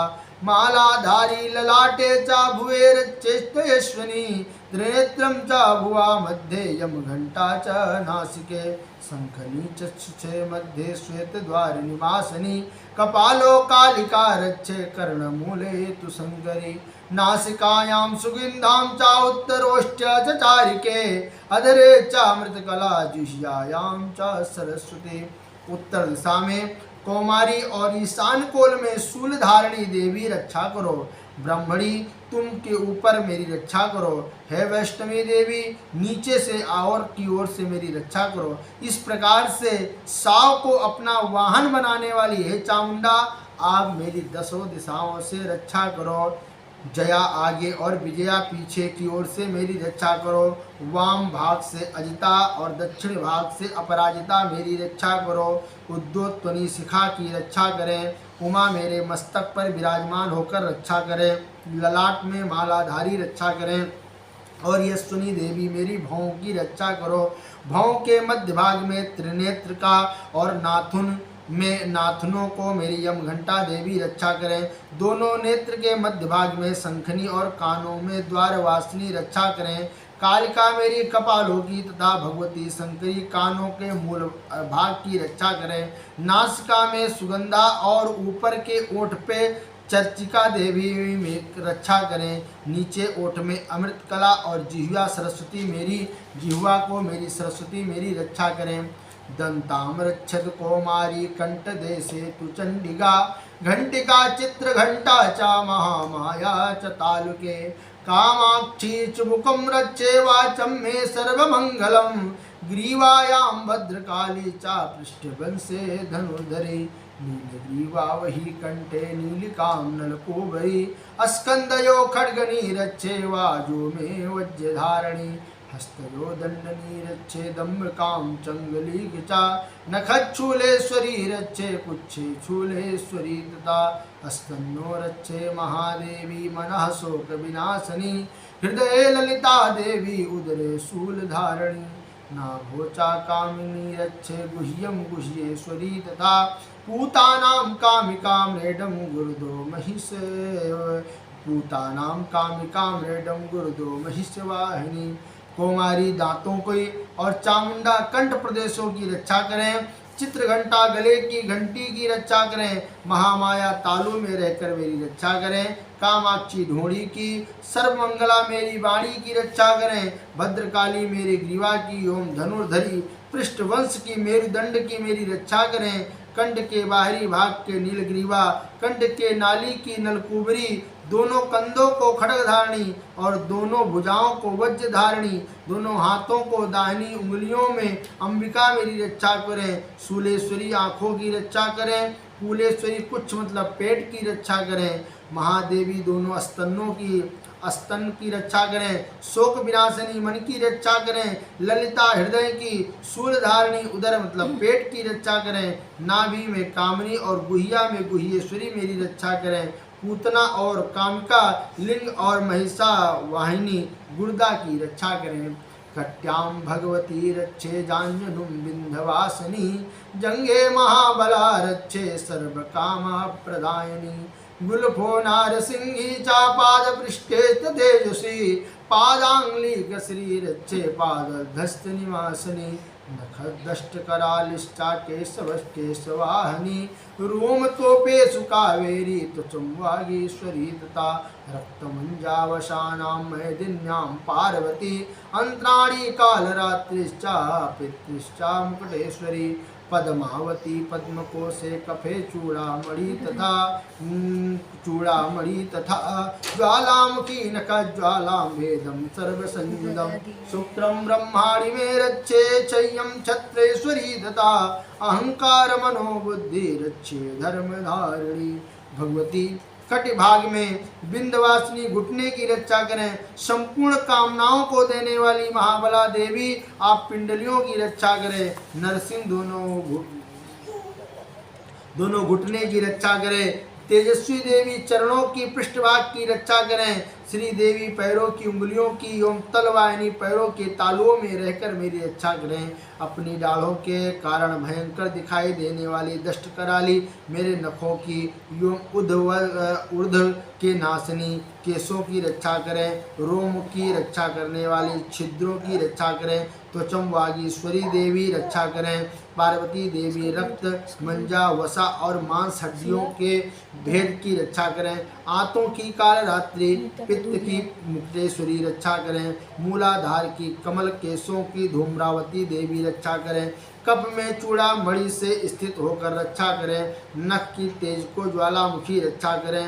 मालाधारी ललाटे चा भुवे रचेष्टयश्वनी, त्रिनेत्रं च भुवा मध्ये यम घंटा च नासिके, शंखनी चक्षुषे मध्ये श्वेतद्वारि निवासनी, कपालो कालिका रक्षे कर्णमूले तु संगरी, नासिकायां सुगंधां च उत्तरोष्ट्य च चारिके, अधरे च अमृतकला जुह्यायां च सरस्वती। उत्तर दिशा में कौमारी और ईशान कोल में शूल धारणी देवी रक्षा करो। ब्रह्मणी तुम के ऊपर मेरी रक्षा करो। हे वैष्णवी देवी नीचे से और की ओर से मेरी रक्षा करो। इस प्रकार से साव को अपना वाहन बनाने वाली हे चामुंडा, आप मेरी दसों दिशाओं से रक्षा करो। जया आगे और विजया पीछे की ओर से मेरी रक्षा करो। वाम भाग से अजिता और दक्षिण भाग से अपराजिता मेरी रक्षा करो। उद्योत्वनी शिखा की रक्षा करें। उमा मेरे मस्तक पर विराजमान होकर रक्षा करें। ललाट में मालाधारी रक्षा करें। और यशस्विनी देवी मेरी भौं की रक्षा करो। भौं के मध्य भाग में त्रिनेत्र का और नाथुन में नाथनों को मेरी यम घंटा देवी रक्षा करें। दोनों नेत्र के मध्य भाग में शंखनी और कानों में द्वारवासिनी रक्षा करें। कालिका मेरी कपालों की तथा भगवती शंकरी कानों के मूल भाग की रक्षा करें। नासिका में सुगंधा और ऊपर के ओठ पे चर्चिका देवी में रक्षा करें। नीचे ओठ में अमृत कला और जिह्वा सरस्वती मेरी जिह्वा को मेरी सरस्वती मेरी रक्षा करें। दंताम रक्षत कौमारी कंठ देशे तु चंडिका घंटिका चित्र घंटा च महामाया च तालुके कामाक्षी च मुखम रक्षे वाचम मे सर्वमंगलम ग्रीवायां भद्रकाली च पृष्ठवंशे धनुर्धरे नीलग्रीवा वही कंठे नीलिकां नलकोबरी अस्कंदयो खड्गनी रक्षे वाजो मे वज्रधारणी हस्तयो दंडनी रक्षे दम्भकां चंगलीगिचा नखच्छूलेश्वरी रक्षे पुच्छे शूलेश्वरी तथा हस्तन्नो रक्षे महादेवी मनः शोक विनाशनी हृदये ललिता देवी उदरे शूलधारणी नाभोचा कामिनी रक्षे गुह्यं गुह्येश्वरी तथा पूतानां कामिकां रेडं गुरुदो महिषवाहिनी। कौमारी दांतों की और चामुंडा कंठ प्रदेशों की रक्षा करें। चित्रघंटा गले की घंटी की रक्षा करें। महामाया तालु में रहकर मेरी रक्षा करें। कामाक्षी ढोड़ी की सर्वमंगला मेरी वाणी की रक्षा करें। भद्रकाली मेरी ग्रीवा की ओम धनुर्धरी पृष्ठवंश की मेरुदंड की मेरी रक्षा करें। कंठ के बाहरी भाग के नीलग्रीवा कंठ के नाली की नलकुबरी दोनों कंधों को खड्ग धारणी और दोनों भुजाओं को वज्र धारणी दोनों हाथों को दाहिनी उंगलियों में अंबिका मेरी रक्षा करें। शूलेश्वरी आँखों की रक्षा करें। कूलेश्वरी कुछ मतलब पेट की रक्षा करें। महादेवी दोनों स्तन की रक्षा करें। शोक विनाशनी मन की रक्षा करें। ललिता हृदय की शूलधारणी उदर मतलब पेट की रक्षा करें। नाभि में कामनी और गुहिया में गुह्येश्वरी मेरी रक्षा करें। पूतना और कामिका लिंग और महिषा वाहिनी गुर्दा की रक्षा करें। कट्याम भगवती रक्षे जांजनुं विंध्यवासिनी जंगे महाबला रक्षे सर्व कामा प्रदायिनी गुलफो नारसिंही चा पाद पृष्ठे तेजसी पादांगुली श्री रक्षे पादधस्त निवासिनी नखदष्ट करालिष्टा केशवाहनी रोम तोपे सुकावेरी तुचुम्वागीश्वरी तथा रक्तमंजावशानां मैदिन्यां पार्वती अंतराणी कालरात्रिश्चा पितृश्चा मुकुटेश्वरी पद्मावती पद्मकोशे कफे चूड़ामणि तथा ज्वालामुखी नखज्वालां वेदं सर्वसंयुधं शुक्रं ब्रह्माणि मे रक्षे चय्यं छत्रेश्वरी तथा अहंकार मनोबुद्धि रक्षे धर्मधारिणी। भगवती कटिभाग में बिंदवासिनी घुटने की रक्षा करें। संपूर्ण कामनाओं को देने वाली महाबला देवी आप पिंडलियों की रक्षा करें। नरसिंह दोनों घुटने की रक्षा करें। तेजस्वी देवी चरणों की पृष्ठभाग की रक्षा करें। श्री देवी पैरों की उंगलियों की एवं तलवाहिनी पैरों के तालुओं में रहकर मेरी रक्षा करें। अपनी डालों के कारण भयंकर दिखाई देने वाली दष्ट कराली मेरे नखों की एवं ऊर्ध के नाशनी केशों की रक्षा करें। रोम की रक्षा करने वाली छिद्रों की रक्षा करें। त्वचम वागीश्वरी देवी रक्षा करें। पार्वती देवी रक्त मंजा वसा और मांस हड्डियों के भेद की रक्षा करें। आंतों की काल रात्रि पित्त की मुक्तेश्वरी रक्षा करें। मूलाधार की कमल केशों की धूम्रावती देवी रक्षा करें। कप में चूड़ा मणि से स्थित होकर रक्षा करें। नख की तेज को ज्वालामुखी रक्षा करें।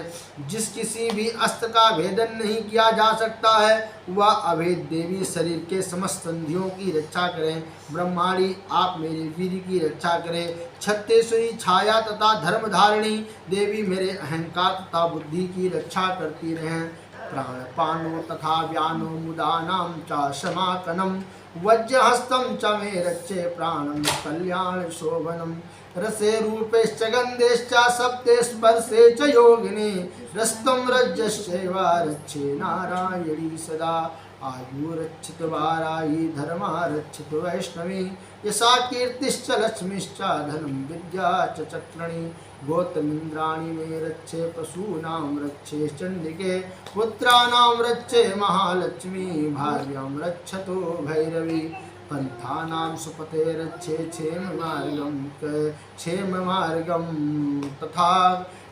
जिस किसी भी अस्त्र का भेदन नहीं किया जा सकता है वह अभेद देवी शरीर के समस्त संधियों की रक्षा करें। ब्रह्माणी आप मेरे वीर की रक्षा करें। छत्तेश्वरी छाया तथा धर्मधारिणी देवी मेरे अहंकार तथा बुद्धि की रक्षा करती रहें। प्राणपानो तथा व्यानो मुदानां च समाकनं वज्रहस्तं च मे रक्षे प्राणं कल्याण शोभनं रसे रूपेश्च गन्धेश्च सप्ते स्पर्शे च योगिनी रस्तं रज्जश्चैवा रक्षे नारायणी सदा आयुरक्षित वाराही धर्मा रक्षित वैष्णवी यशा कीर्तिश्च लक्ष्मीश्च धनं विद्या च चक्रणी गोत्रमिन्द्राणि मे रक्षे पशूनां रक्षे चण्डिके पुत्राणां रक्षे महालक्ष्मी भार्यां रक्षतो भैरवी पंथानां सुपते रक्षे क्षेम मार्गं तथा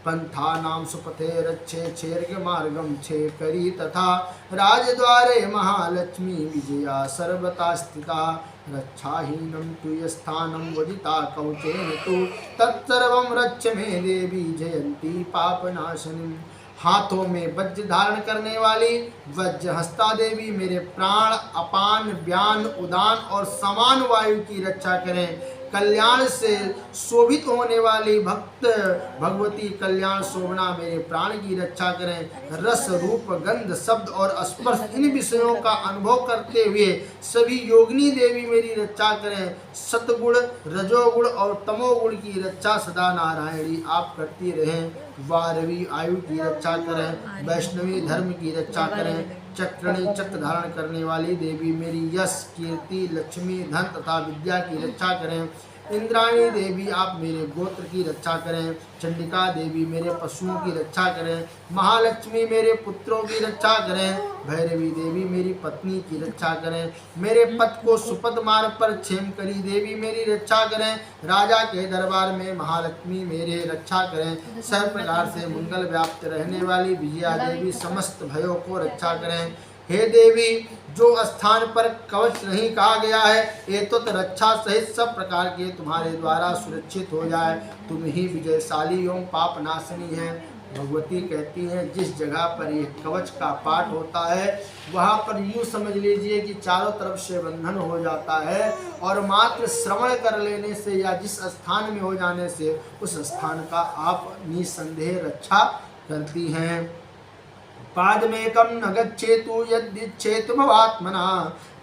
पंथानां सुपथे रक्षे क्षेर्गमार्गं क्षेकरी तथा राजद्वारे महालक्ष्मी विजया सर्वथा स्थिता रक्षाहीनं तु यस्थानं वदिता कवचेन तु तत्सर्वं रक्ष मे देवी जयंती पापनाशनी। हाथों में वज्र धारण करने वाली वज्र हस्ता देवी मेरे प्राण अपान व्यान उदान और समान वायु की रक्षा करें। कल्याण से शोभित होने वाली भक्त भगवती कल्याण शोभना मेरे प्राण की रक्षा करें। रस रूप गंध शब्द और स्पर्श इन विषयों का अनुभव करते हुए सभी योगिनी देवी मेरी रक्षा करें। सतगुण रजोगुण और तमोगुण की रक्षा सदा नारायणी आप करती रहें। 12वीं आयु की रक्षा करें। वैष्णवी धर्म की रक्षा करें। चक्रणी चक्र धारण करने वाली देवी मेरी यश कीर्ति लक्ष्मी धन तथा विद्या की रक्षा करें। इंद्राणी देवी आप मेरे गोत्र की रक्षा करें। चंडिका देवी मेरे पशुओं की रक्षा करें। महालक्ष्मी मेरे पुत्रों की रक्षा करें। भैरवी देवी मेरी पत्नी की रक्षा करें। मेरे पथ को सुपथ मार्ग पर क्षेमकरी देवी मेरी रक्षा करें। राजा के दरबार में महालक्ष्मी मेरे रक्षा करें। सर्व प्रकार से मंगल व्याप्त रहने वाली विजया देवी समस्त भयों को रक्षा करें। हे देवी जो स्थान पर कवच नहीं कहा गया है ये तो रक्षा सहित सब प्रकार के तुम्हारे द्वारा सुरक्षित हो जाए। तुम ही विजयशाली एवं पाप नाशनी है। भगवती कहती हैं जिस जगह पर ये कवच का पाठ होता है वहाँ पर यूँ समझ लीजिए कि चारों तरफ से बंधन हो जाता है और मात्र श्रवण कर लेने से या जिस स्थान में हो जाने से उस स्थान का आप निसंदेह रक्षा करती हैं। पादमेकं न गच्छेतु यद्दिच्छेतु भवात्मना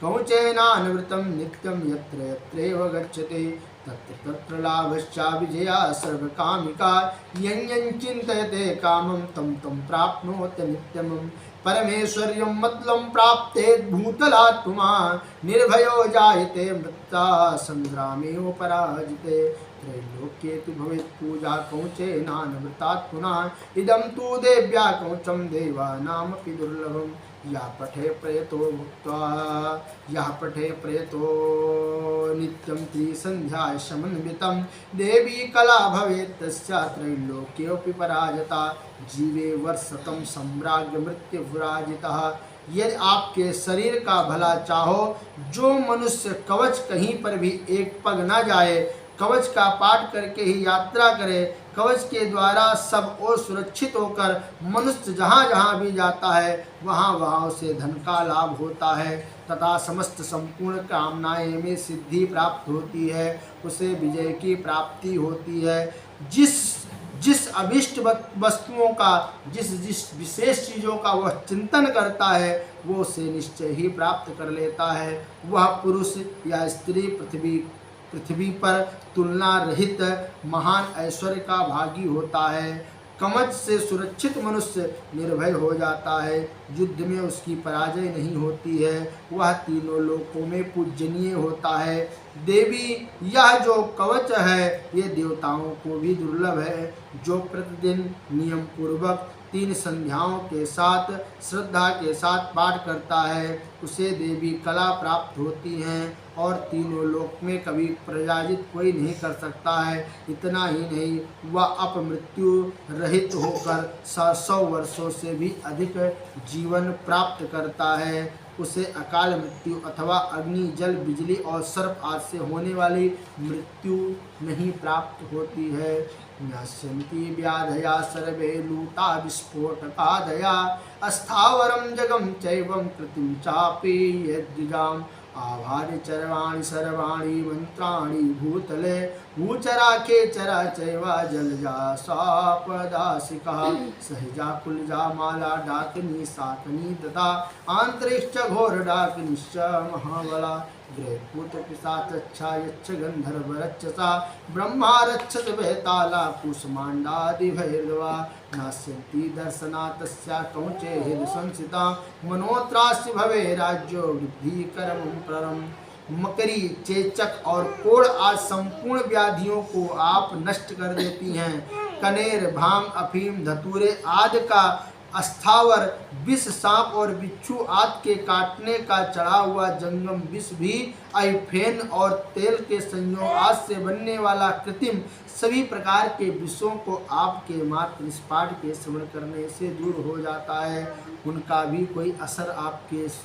कवचेनानवृतं नित्यं यत्र यत्रैव गच्छते तत्र तत्र लाभश्चा विजया सर्वकामिका यं यं चिन्तयते कामं तं तं प्राप्नोति नित्यम्। परमेश्वर्यं मतलं प्राप्तेत् भूतलात् पुमान् निर्भयो जायते मृत्ता संग्रामेऽपराजिते। त्रैलोक्ये तु भवेत् पूजा कवचेनानवृतात् पुनः इदं तु देव्या कवचं देवानामपि दुर्लभम्। या पठे प्रयतो भुक्त्वा यः पठे प्रयतो नित्यं त्रिसन्ध्याय समन्वितं देवी कला भवेत् तस्या त्रैलोक्योऽपि पराजिता जीवे वर्षतं सम्राज्ञ मृत्युविराजितः। यदि आपके शरीर का भला चाहो जो मनुष्य कवच कहीं पर भी एक पग न जाए कवच का पाठ करके ही यात्रा करे कवच के द्वारा सब ओर सुरक्षित होकर मनुष्य जहाँ जहाँ भी जाता है वहाँ वहाँ उसे धन का लाभ होता है तथा समस्त संपूर्ण कामनाएं में सिद्धि प्राप्त होती है उसे विजय की प्राप्ति होती है। जिस अभिष्ट वस्तुओं का जिस विशेष चीज़ों का वह चिंतन करता है वो उसे निश्चय ही प्राप्त कर लेता है। वह पुरुष या स्त्री पृथ्वी पर तुलना रहित महान ऐश्वर्य का भागी होता है। कवच से सुरक्षित मनुष्य निर्भय हो जाता है। युद्ध में उसकी पराजय नहीं होती है। वह तीनों लोकों में पूजनीय होता है। देवी यह जो कवच है ये देवताओं को भी दुर्लभ है। जो प्रतिदिन नियम पूर्वक 3 संध्याओं के साथ श्रद्धा के साथ पाठ करता है उसे देवी कला प्राप्त होती हैं और तीनों लोक में कभी पराजित कोई नहीं कर सकता है। इतना ही नहीं वह अपमृत्यु रहित होकर 100 वर्षों से भी अधिक जीवन प्राप्त करता है। उसे अकाल मृत्यु अथवा अग्नि जल बिजली और सर्प आदि से होने वाली मृत्यु नहीं प्राप्त होती है। न्यास्यन्ति व्याधया सर्वे लूता विस्फोटकादया अस्थावरं जगं चैवं कृतिं चापि यद्विजाम् आभारि चरवाणि सर्वाणि मंत्राणि भूतले भूचराखे चरा चैवा जलजा सापदासिका सहजा कुलजा माला डाकिनी साकनी तथा आंतरिक्ष घोर डाकिनिश्च महाबला ग्रहपूत पिशाचच्छा यच्छ गंधर्व रक्षसा ब्रह्मा रक्षस बेताला कुसमांडादि भैरवा नास्यन्ति दर्शनातस्या कवचे हृदय संसिता मनोत्रास्य भवे राज्यो वृद्धि कर्मं परम। मकरी चेचक और कोढ़ आज संपूर्ण व्याधियों को आप नष्ट कर देती हैं। कनेर भांग अफीम धतूरे आदि का अस्थावर विष, सांप और बिच्छू आदि के काटने का चढ़ा हुआ जंगम विष भी, आइफेन और तेल के संयोग आदि से बनने वाला कृत्रिम सभी प्रकार के विषयों को आपके मात्र निष्पाठ के श्रवण करने से दूर हो जाता है। उनका भी कोई असर आपके उस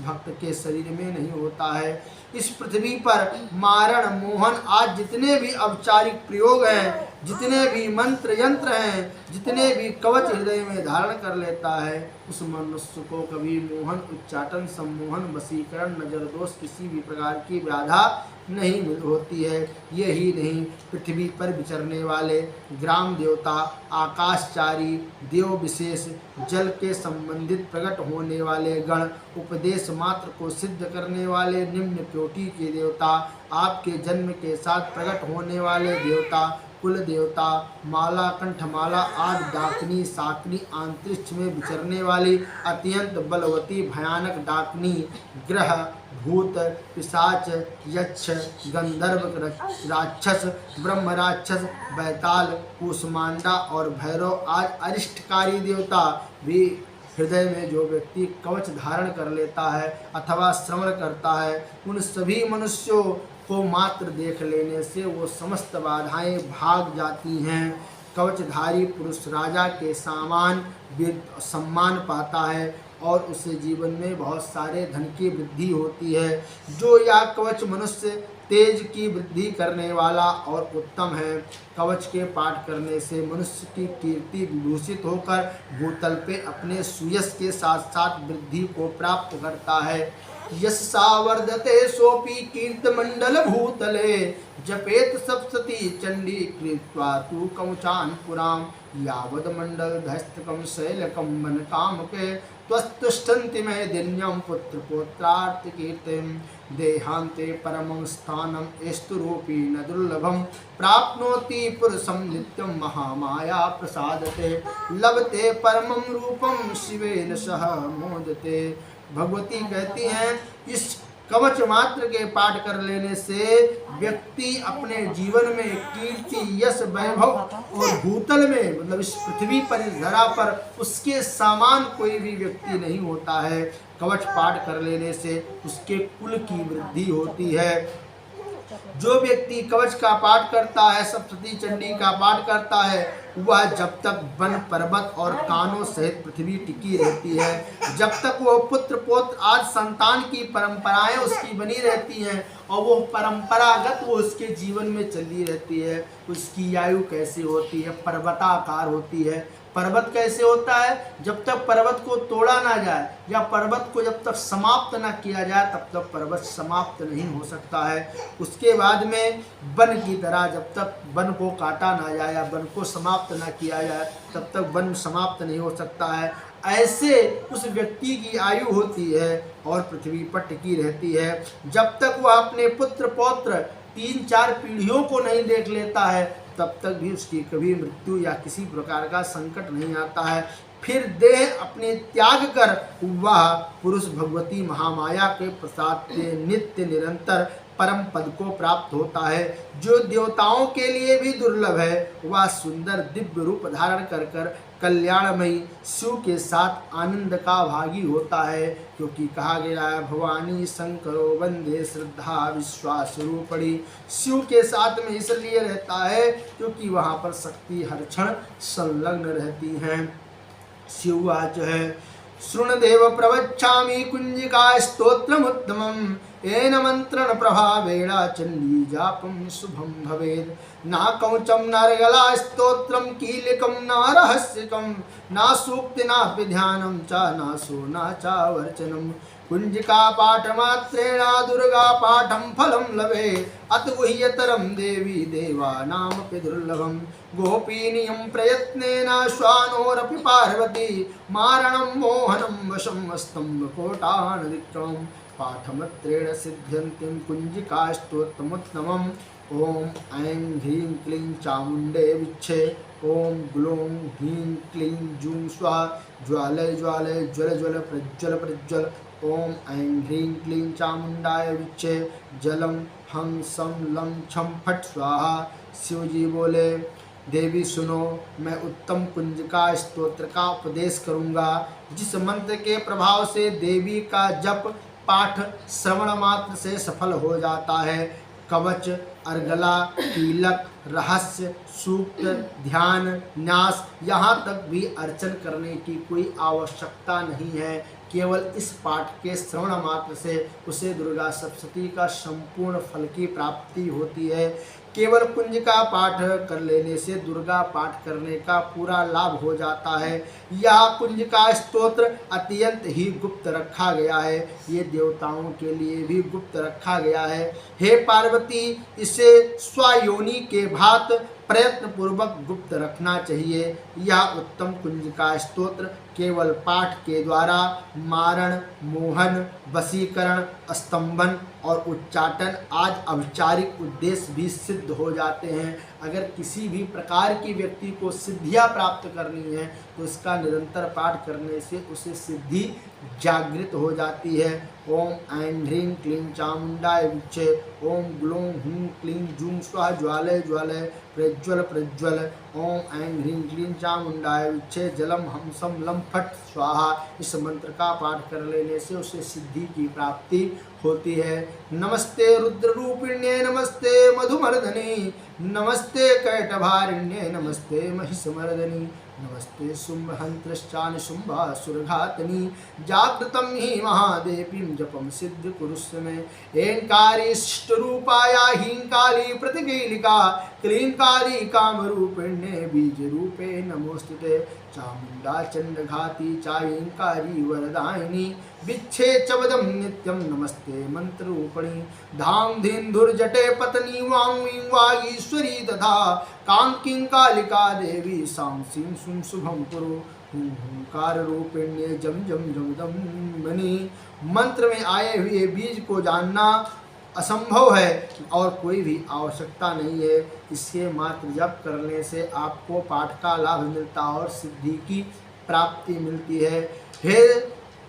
भक्त के शरीर में नहीं होता है। इस पृथ्वी पर मारण, मोहन आज जितने भी औपचारिक प्रयोग हैं, जितने भी मंत्र यंत्र हैं, जितने भी कवच हृदय में धारण कर लेता है, उस मनुष्य को कभी मोहन, उच्चाटन, सम्मोहन, वशीकरण, नजर दोष किसी भी प्रकार की बाधा नहीं मिल होती है। यही नहीं, पृथ्वी पर विचरने वाले ग्राम देवता, आकाशचारी देव विशेष, जल के संबंधित प्रकट होने वाले गण, उपदेश मात्र को सिद्ध करने वाले निम्न कोटि के देवता, आपके जन्म के साथ प्रकट होने वाले देवता, कुल देवता, माला, कंठमाला आदि डाकनी, साकनी, अंतरिक्ष में विचरने वाली अत्यंत बलवती भयानक डाकनी, ग्रह, भूत, पिशाच, यक्ष, गंधर्व, राक्षस, ब्रह्म राक्षस, बैताल, कूष्मांडा और भैरव आज अरिष्टकारी देवता भी, हृदय में जो व्यक्ति कवच धारण कर लेता है अथवा श्रवण करता है, उन सभी मनुष्यों को मात्र देख लेने से वो समस्त बाधाएं भाग जाती हैं। कवचधारी पुरुष राजा के समान सम्मान पाता है और उसे जीवन में बहुत सारे धन की वृद्धि होती है। जो यह कवच मनुष्य तेज की वृद्धि करने वाला और उत्तम है। कवच के पाठ करने से मनुष्य की कीर्ति विभूषित होकर भूतल पे अपने सुयश के साथ साथ वृद्धि को प्राप्त करता है। यस्सा वर्धते सोपि कीर्तमंडल भूतले, जपेत सप्तति चंडी कृत्वा तु कवचान पुराम, यावद मंडल धस्तकम शैलकम मन काम के, त्वस्तुष्टन्ति में दिन्यम पुत्र पुत्रार्थ कीर्तिम, देहांते परमं स्थानम एस्तु रूपी न दुर्लभम, प्राप्नोति पुरुषम नित्यम महामाया प्रसादते, लभते परमं रूपम शिवेन सह मोदते। भगवती कहती हैं, इस कवच मात्र के पाठ कर लेने से व्यक्ति अपने जीवन में कीर्ति, यश, वैभव और भूतल में मतलब इस पृथ्वी पर, इस धरा पर उसके समान कोई भी व्यक्ति नहीं होता है। कवच पाठ कर लेने से उसके कुल की वृद्धि होती है। जो व्यक्ति कवच का पाठ करता है, सप्तती चंडी का पाठ करता है, वह जब तक वन, पर्वत और कानों सहित पृथ्वी टिकी रहती है, जब तक वो पुत्र पौत्र आदि संतान की परंपराएं उसकी बनी रहती हैं और वो परंपरागत वो उसके जीवन में चली रहती है, उसकी आयु कैसी होती है? पर्वताकार होती है। पर्वत कैसे होता है? जब तक पर्वत को तोड़ा ना जाए या पर्वत को जब तक समाप्त ना किया जाए तब तक पर्वत समाप्त नहीं हो सकता है। उसके बाद में वन की तरह जब तक वन को काटा ना जाए या वन को समाप्त ना किया जाए तब तक वन समाप्त नहीं हो सकता है। ऐसे उस व्यक्ति की आयु होती है और पृथ्वी पर टिकी रहती है। जब तक वह अपने पुत्र पौत्र 3-4 पीढ़ियों को नहीं देख लेता है तब तक भी उसकी कभी मृत्यु या किसी प्रकार का संकट नहीं आता है। फिर देह अपने त्याग कर वह पुरुष भगवती महामाया के प्रसाद से नित्य निरंतर परम पद को प्राप्त होता है। जो देवताओं के लिए भी दुर्लभ है, वह सुंदर दिव्य रूप धारण कर कर कल्याणमयी शिव के साथ आनंद का भागी होता है। क्योंकि कहा गया है, भवानी शंकरो वंदे श्रद्धा विश्वास रूपणी। शिव के साथ में इसलिए रहता है क्योंकि वहाँ पर शक्ति हर क्षण संलग्न रहती हैं। शिव जो है, शृणुदेव प्रवच्छामि कुंजिका स्तोत्रमुत्तमम्, येन मंत्रण प्रभावेण चंडी जापं शुभं भवेत्। ना कवचम नरगला स्तोत्रम कीलिकम न रहस्यकम, ना सूक्ति नापि ध्यानं च नासो न च वर्चनम्। कुंजिका पाठ मात्रेण दुर्गा पाठं फलं लभे, अत गुह्यतरं देवी देवानामपि दुर्लभम्। गोपीनियं प्रयत्नेन श्वानोरपि पार्वती, मारणं मोहनं वशं स्तम्भकोटानधिक्रमम्। पाठमत्रेण सिद्ध्यन्तीं कुंजिका स्तोत्रमुत्तमम्। ओम ऐं ह्रीं क्लीं चामुण्डे विच्छे, ओम ग्लौं ह्रीं क्लीं जूं स्वाहा, ज्वालय ज्वालय ज्वल ज्वल प्रज्वल प्रज्वल। ओम ऐं ह्रीं क्लीं चामुण्डाय विच्छे, जलम हम सम लम छम फट स्वाहा। शिव जी बोले, देवी सुनो, मैं उत्तम कुंजिका स्तोत्र का उपदेश करूंगा, जिस मंत्र के प्रभाव से देवी का जप पाठ श्रवण मात्र से सफल हो जाता है। कवच, अर्गला, कीलक, रहस्य, सूक्त, ध्यान, न्यास, यहाँ तक भी अर्चन करने की कोई आवश्यकता नहीं है। केवल इस पाठ के श्रवण मात्र से उसे दुर्गा सप्तशती का संपूर्ण फल की प्राप्ति होती है। केवल कुंज का पाठ कर लेने से दुर्गा पाठ करने का पूरा लाभ हो जाता है। यह कुंज का स्तोत्र अत्यंत ही गुप्त रखा गया है, ये देवताओं के लिए भी गुप्त रखा गया है। हे पार्वती, इसे स्वयोनि के भात प्रयत्न पूर्वक गुप्त रखना चाहिए। यह उत्तम कुंज का स्तोत्र केवल पाठ के द्वारा मारण, मोहन, वशीकरण, स्तंभन और उच्चाटन आदि औपचारिक उद्देश्य भी सिद्ध हो जाते हैं। अगर किसी भी प्रकार की व्यक्ति को सिद्धियां प्राप्त करनी है तो इसका निरंतर पाठ करने से उसे सिद्धि जागृत हो जाती है। ओम ऐं ह्रीं क्लीं चामुंडाय विच्चे, ओम ग्लौं हूं क्लीं जूं स्वाहा ज्वालय ज्वालय प्रज्वल प्रज्वल, ओम ऐं ह्रीं क्लीं चामुंडाय विच्चे जलम हमसम लम फट स्वाहा। इस मंत्र का पाठ कर लेने से उसे सिद्धि की प्राप्ति होती है। नमस्ते रुद्र रूपिण्ये, नमस्ते मधुमर्दनी, नमस्ते कैटभारिण्ये, नमस्ते महिषमर्दनी, नमस्ते शुंभहंत्रश्चान शुंभासुरघातनी, जागृतं हि महादेवीं जपं सिद्ध कुरुष्व मे। ऐंकारिष्टरूपाया ह्रींकाली प्रतिकीलिका, क्लींकाली कामरूपिण्ये बीजरूपे नमोस्तुते। चामुंडा चंडघाती चायंकारी वरदायिनी, बिच्छे चवदं नित्यं नमस्ते मंत्ररूपिणी। धाम धीन्धुर्जटे पत्नी वांगी वागीश्वरी तथा कांकिं कालिका देवी सांसीं सुं शुभं कुरु। हुंकार रूपिण्ये जम जम जमदम मणि। मंत्र में आए हुए बीज को जानना असंभव है और कोई भी आवश्यकता नहीं है। इसके मात्र जप करने से आपको पाठ का लाभ मिलता और सिद्धि की प्राप्ति मिलती है। हे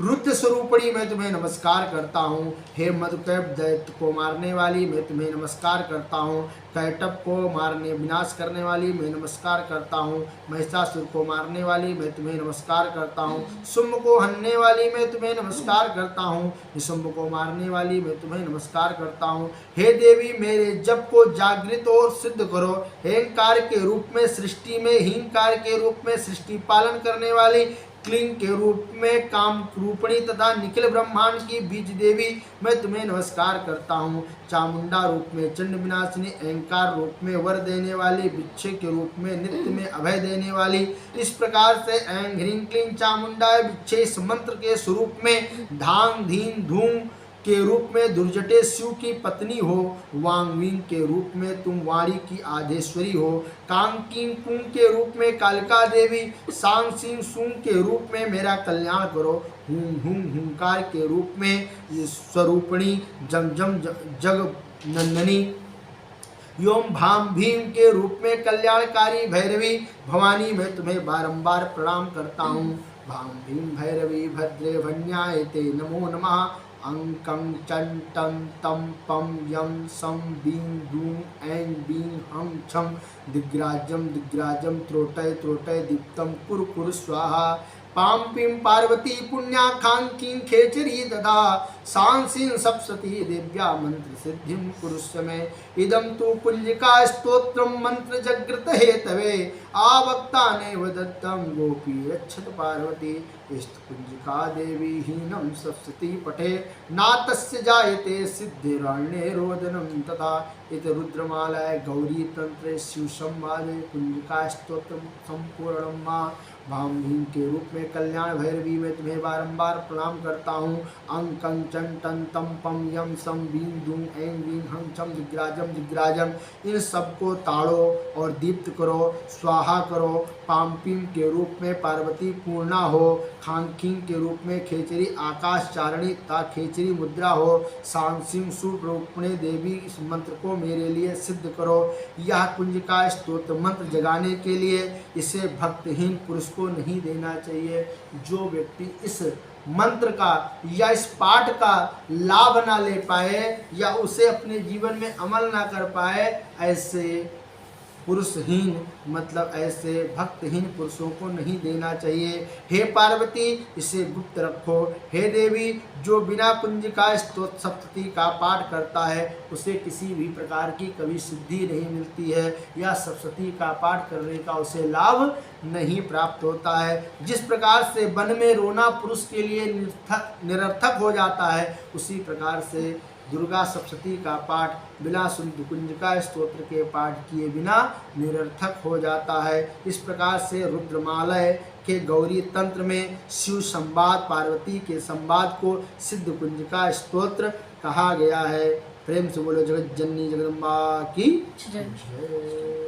रुद्र स्वरूपणी, मैं तुम्हें नमस्कार करता हूँ। हे मधुकैप दैत्य को मारने वाली, मैं तुम्हें नमस्कार करता हूँ। कैटभ को मारने विनाश करने वाली, मैं नमस्कार करता हूँ। महिषासुर को मारने वाली, मैं तुम्हें नमस्कार करता हूँ। शुंभ को हनने वाली, मैं तुम्हें नमस्कार करता हूँ। निशुंभ को मारने वाली, मैं तुम्हें नमस्कार करता हूँ। हे देवी, मेरे जप को जागृत और सिद्ध करो। हेंकार के रूप में सृष्टि में, हींकार के रूप में सृष्टि पालन करने वाली, क्लीं के रूप में काम रूपिणी तथा निखिल ब्रह्मांड की बीज देवी, मैं तुम्हें नमस्कार करता हूँ। चामुंडा रूप में चंड विनाशिनी, अहंकार रूप में वर देने वाली, बिच्छे के रूप में नित्य में अभय देने वाली। इस प्रकार से ऐं ह्रीं क्लीं चामुंडाय बिच्छे इस मंत्र के स्वरूप में धांग धीन धूम के रूप में दुर्जटे शिव की पत्नी हो। वांगवीं के रूप में तुम वाणी की आधेश्वरी हो। कांकिं कुं के रूप में कालिका देवी, सांग सिंह सूंग के रूप में मेरा कल्याण करो। हूं हूं हुंकार के रूप में स्वरूपिणी जम जम जग नंदनी। योम भाम भीम के रूप में कल्याणकारी भैरवी भवानी, मैं तुम्हें बारंबार प्रणाम करता हूँ। भाम भीम भैरवी भद्रे भन्याय ते नमो नमः। अंकं चं टं तं पं यं सं बीं दूं ऐं बीं हं छं दिग्राजं दिग्राजं त्रोटय त्रोटय दीप्तं कुरु कुरु स्वाहा। पां पीं पार्वती पुण्याखांकीं खेचरी तथा सांसीं सप्तशती देव्या मंत्र सिद्धिं कुरुष्व मे। इदं तु कुंजिका स्तोत्रं मंत्र जगृत हेतवे, आवक्तानेव दत्तं गोपी रक्षत पार्वती। कुंजिका देवी हीनं सप्तशती पठे, नातस्य जायते सिद्धिरण्ये रोदनं तथा। इत रुद्रमालाय गौरी तंत्रे शिव संवादे कुंजिका स्तोत्र संपूर्णं मां। भाम भीम के रूप में कल्याण भैरवी, में तुम्हें बारंबार प्रणाम करता हूँ। अंकं चं टं तं पं यं सं बीं दूं ऐं बीं हं छं दिग्राजम दिग्राजम। इन सबको ताड़ो और दीप्त करो, स्वाहा करो। पाम्पीम के रूप में पार्वती पूर्णा हो। खांखीं के रूप में खेचरी आकाश चारणी तथा खेचरी मुद्रा हो। सांसिंग सुरूपिणी देवी, इस मंत्र को मेरे लिए सिद्ध करो। यह कुंजिका स्तोत्र मंत्र जगाने के लिए इसे भक्तहीन पुरुष को नहीं देना चाहिए। जो व्यक्ति इस मंत्र का या इस पाठ का लाभ ना ले पाए या उसे अपने जीवन में अमल ना कर पाए, ऐसे पुरुषहीन मतलब ऐसे भक्तहीन पुरुषों को नहीं देना चाहिए। हे पार्वती इसे गुप्त रखो। हे देवी जो बिना कुंजिका स्तोत्र सप्तशती का पाठ करता है उसे किसी भी प्रकार की कभी सिद्धि नहीं मिलती है या सप्तशती का पाठ करने का उसे लाभ नहीं प्राप्त होता है। जिस प्रकार से वन में रोना पुरुष के लिए निरर्थक हो जाता है उसी प्रकार से दुर्गा सप्तशती का पाठ बिना शुद्ध कुंजिका स्तोत्र के पाठ किए बिना निरर्थक हो जाता है। इस प्रकार से रुद्रमालय के गौरी तंत्र में शिव संवाद पार्वती के संवाद को सिद्ध कुंजिका स्तोत्र कहा गया है। प्रेम से बोलो जगत जननी जगदम्बा की जय।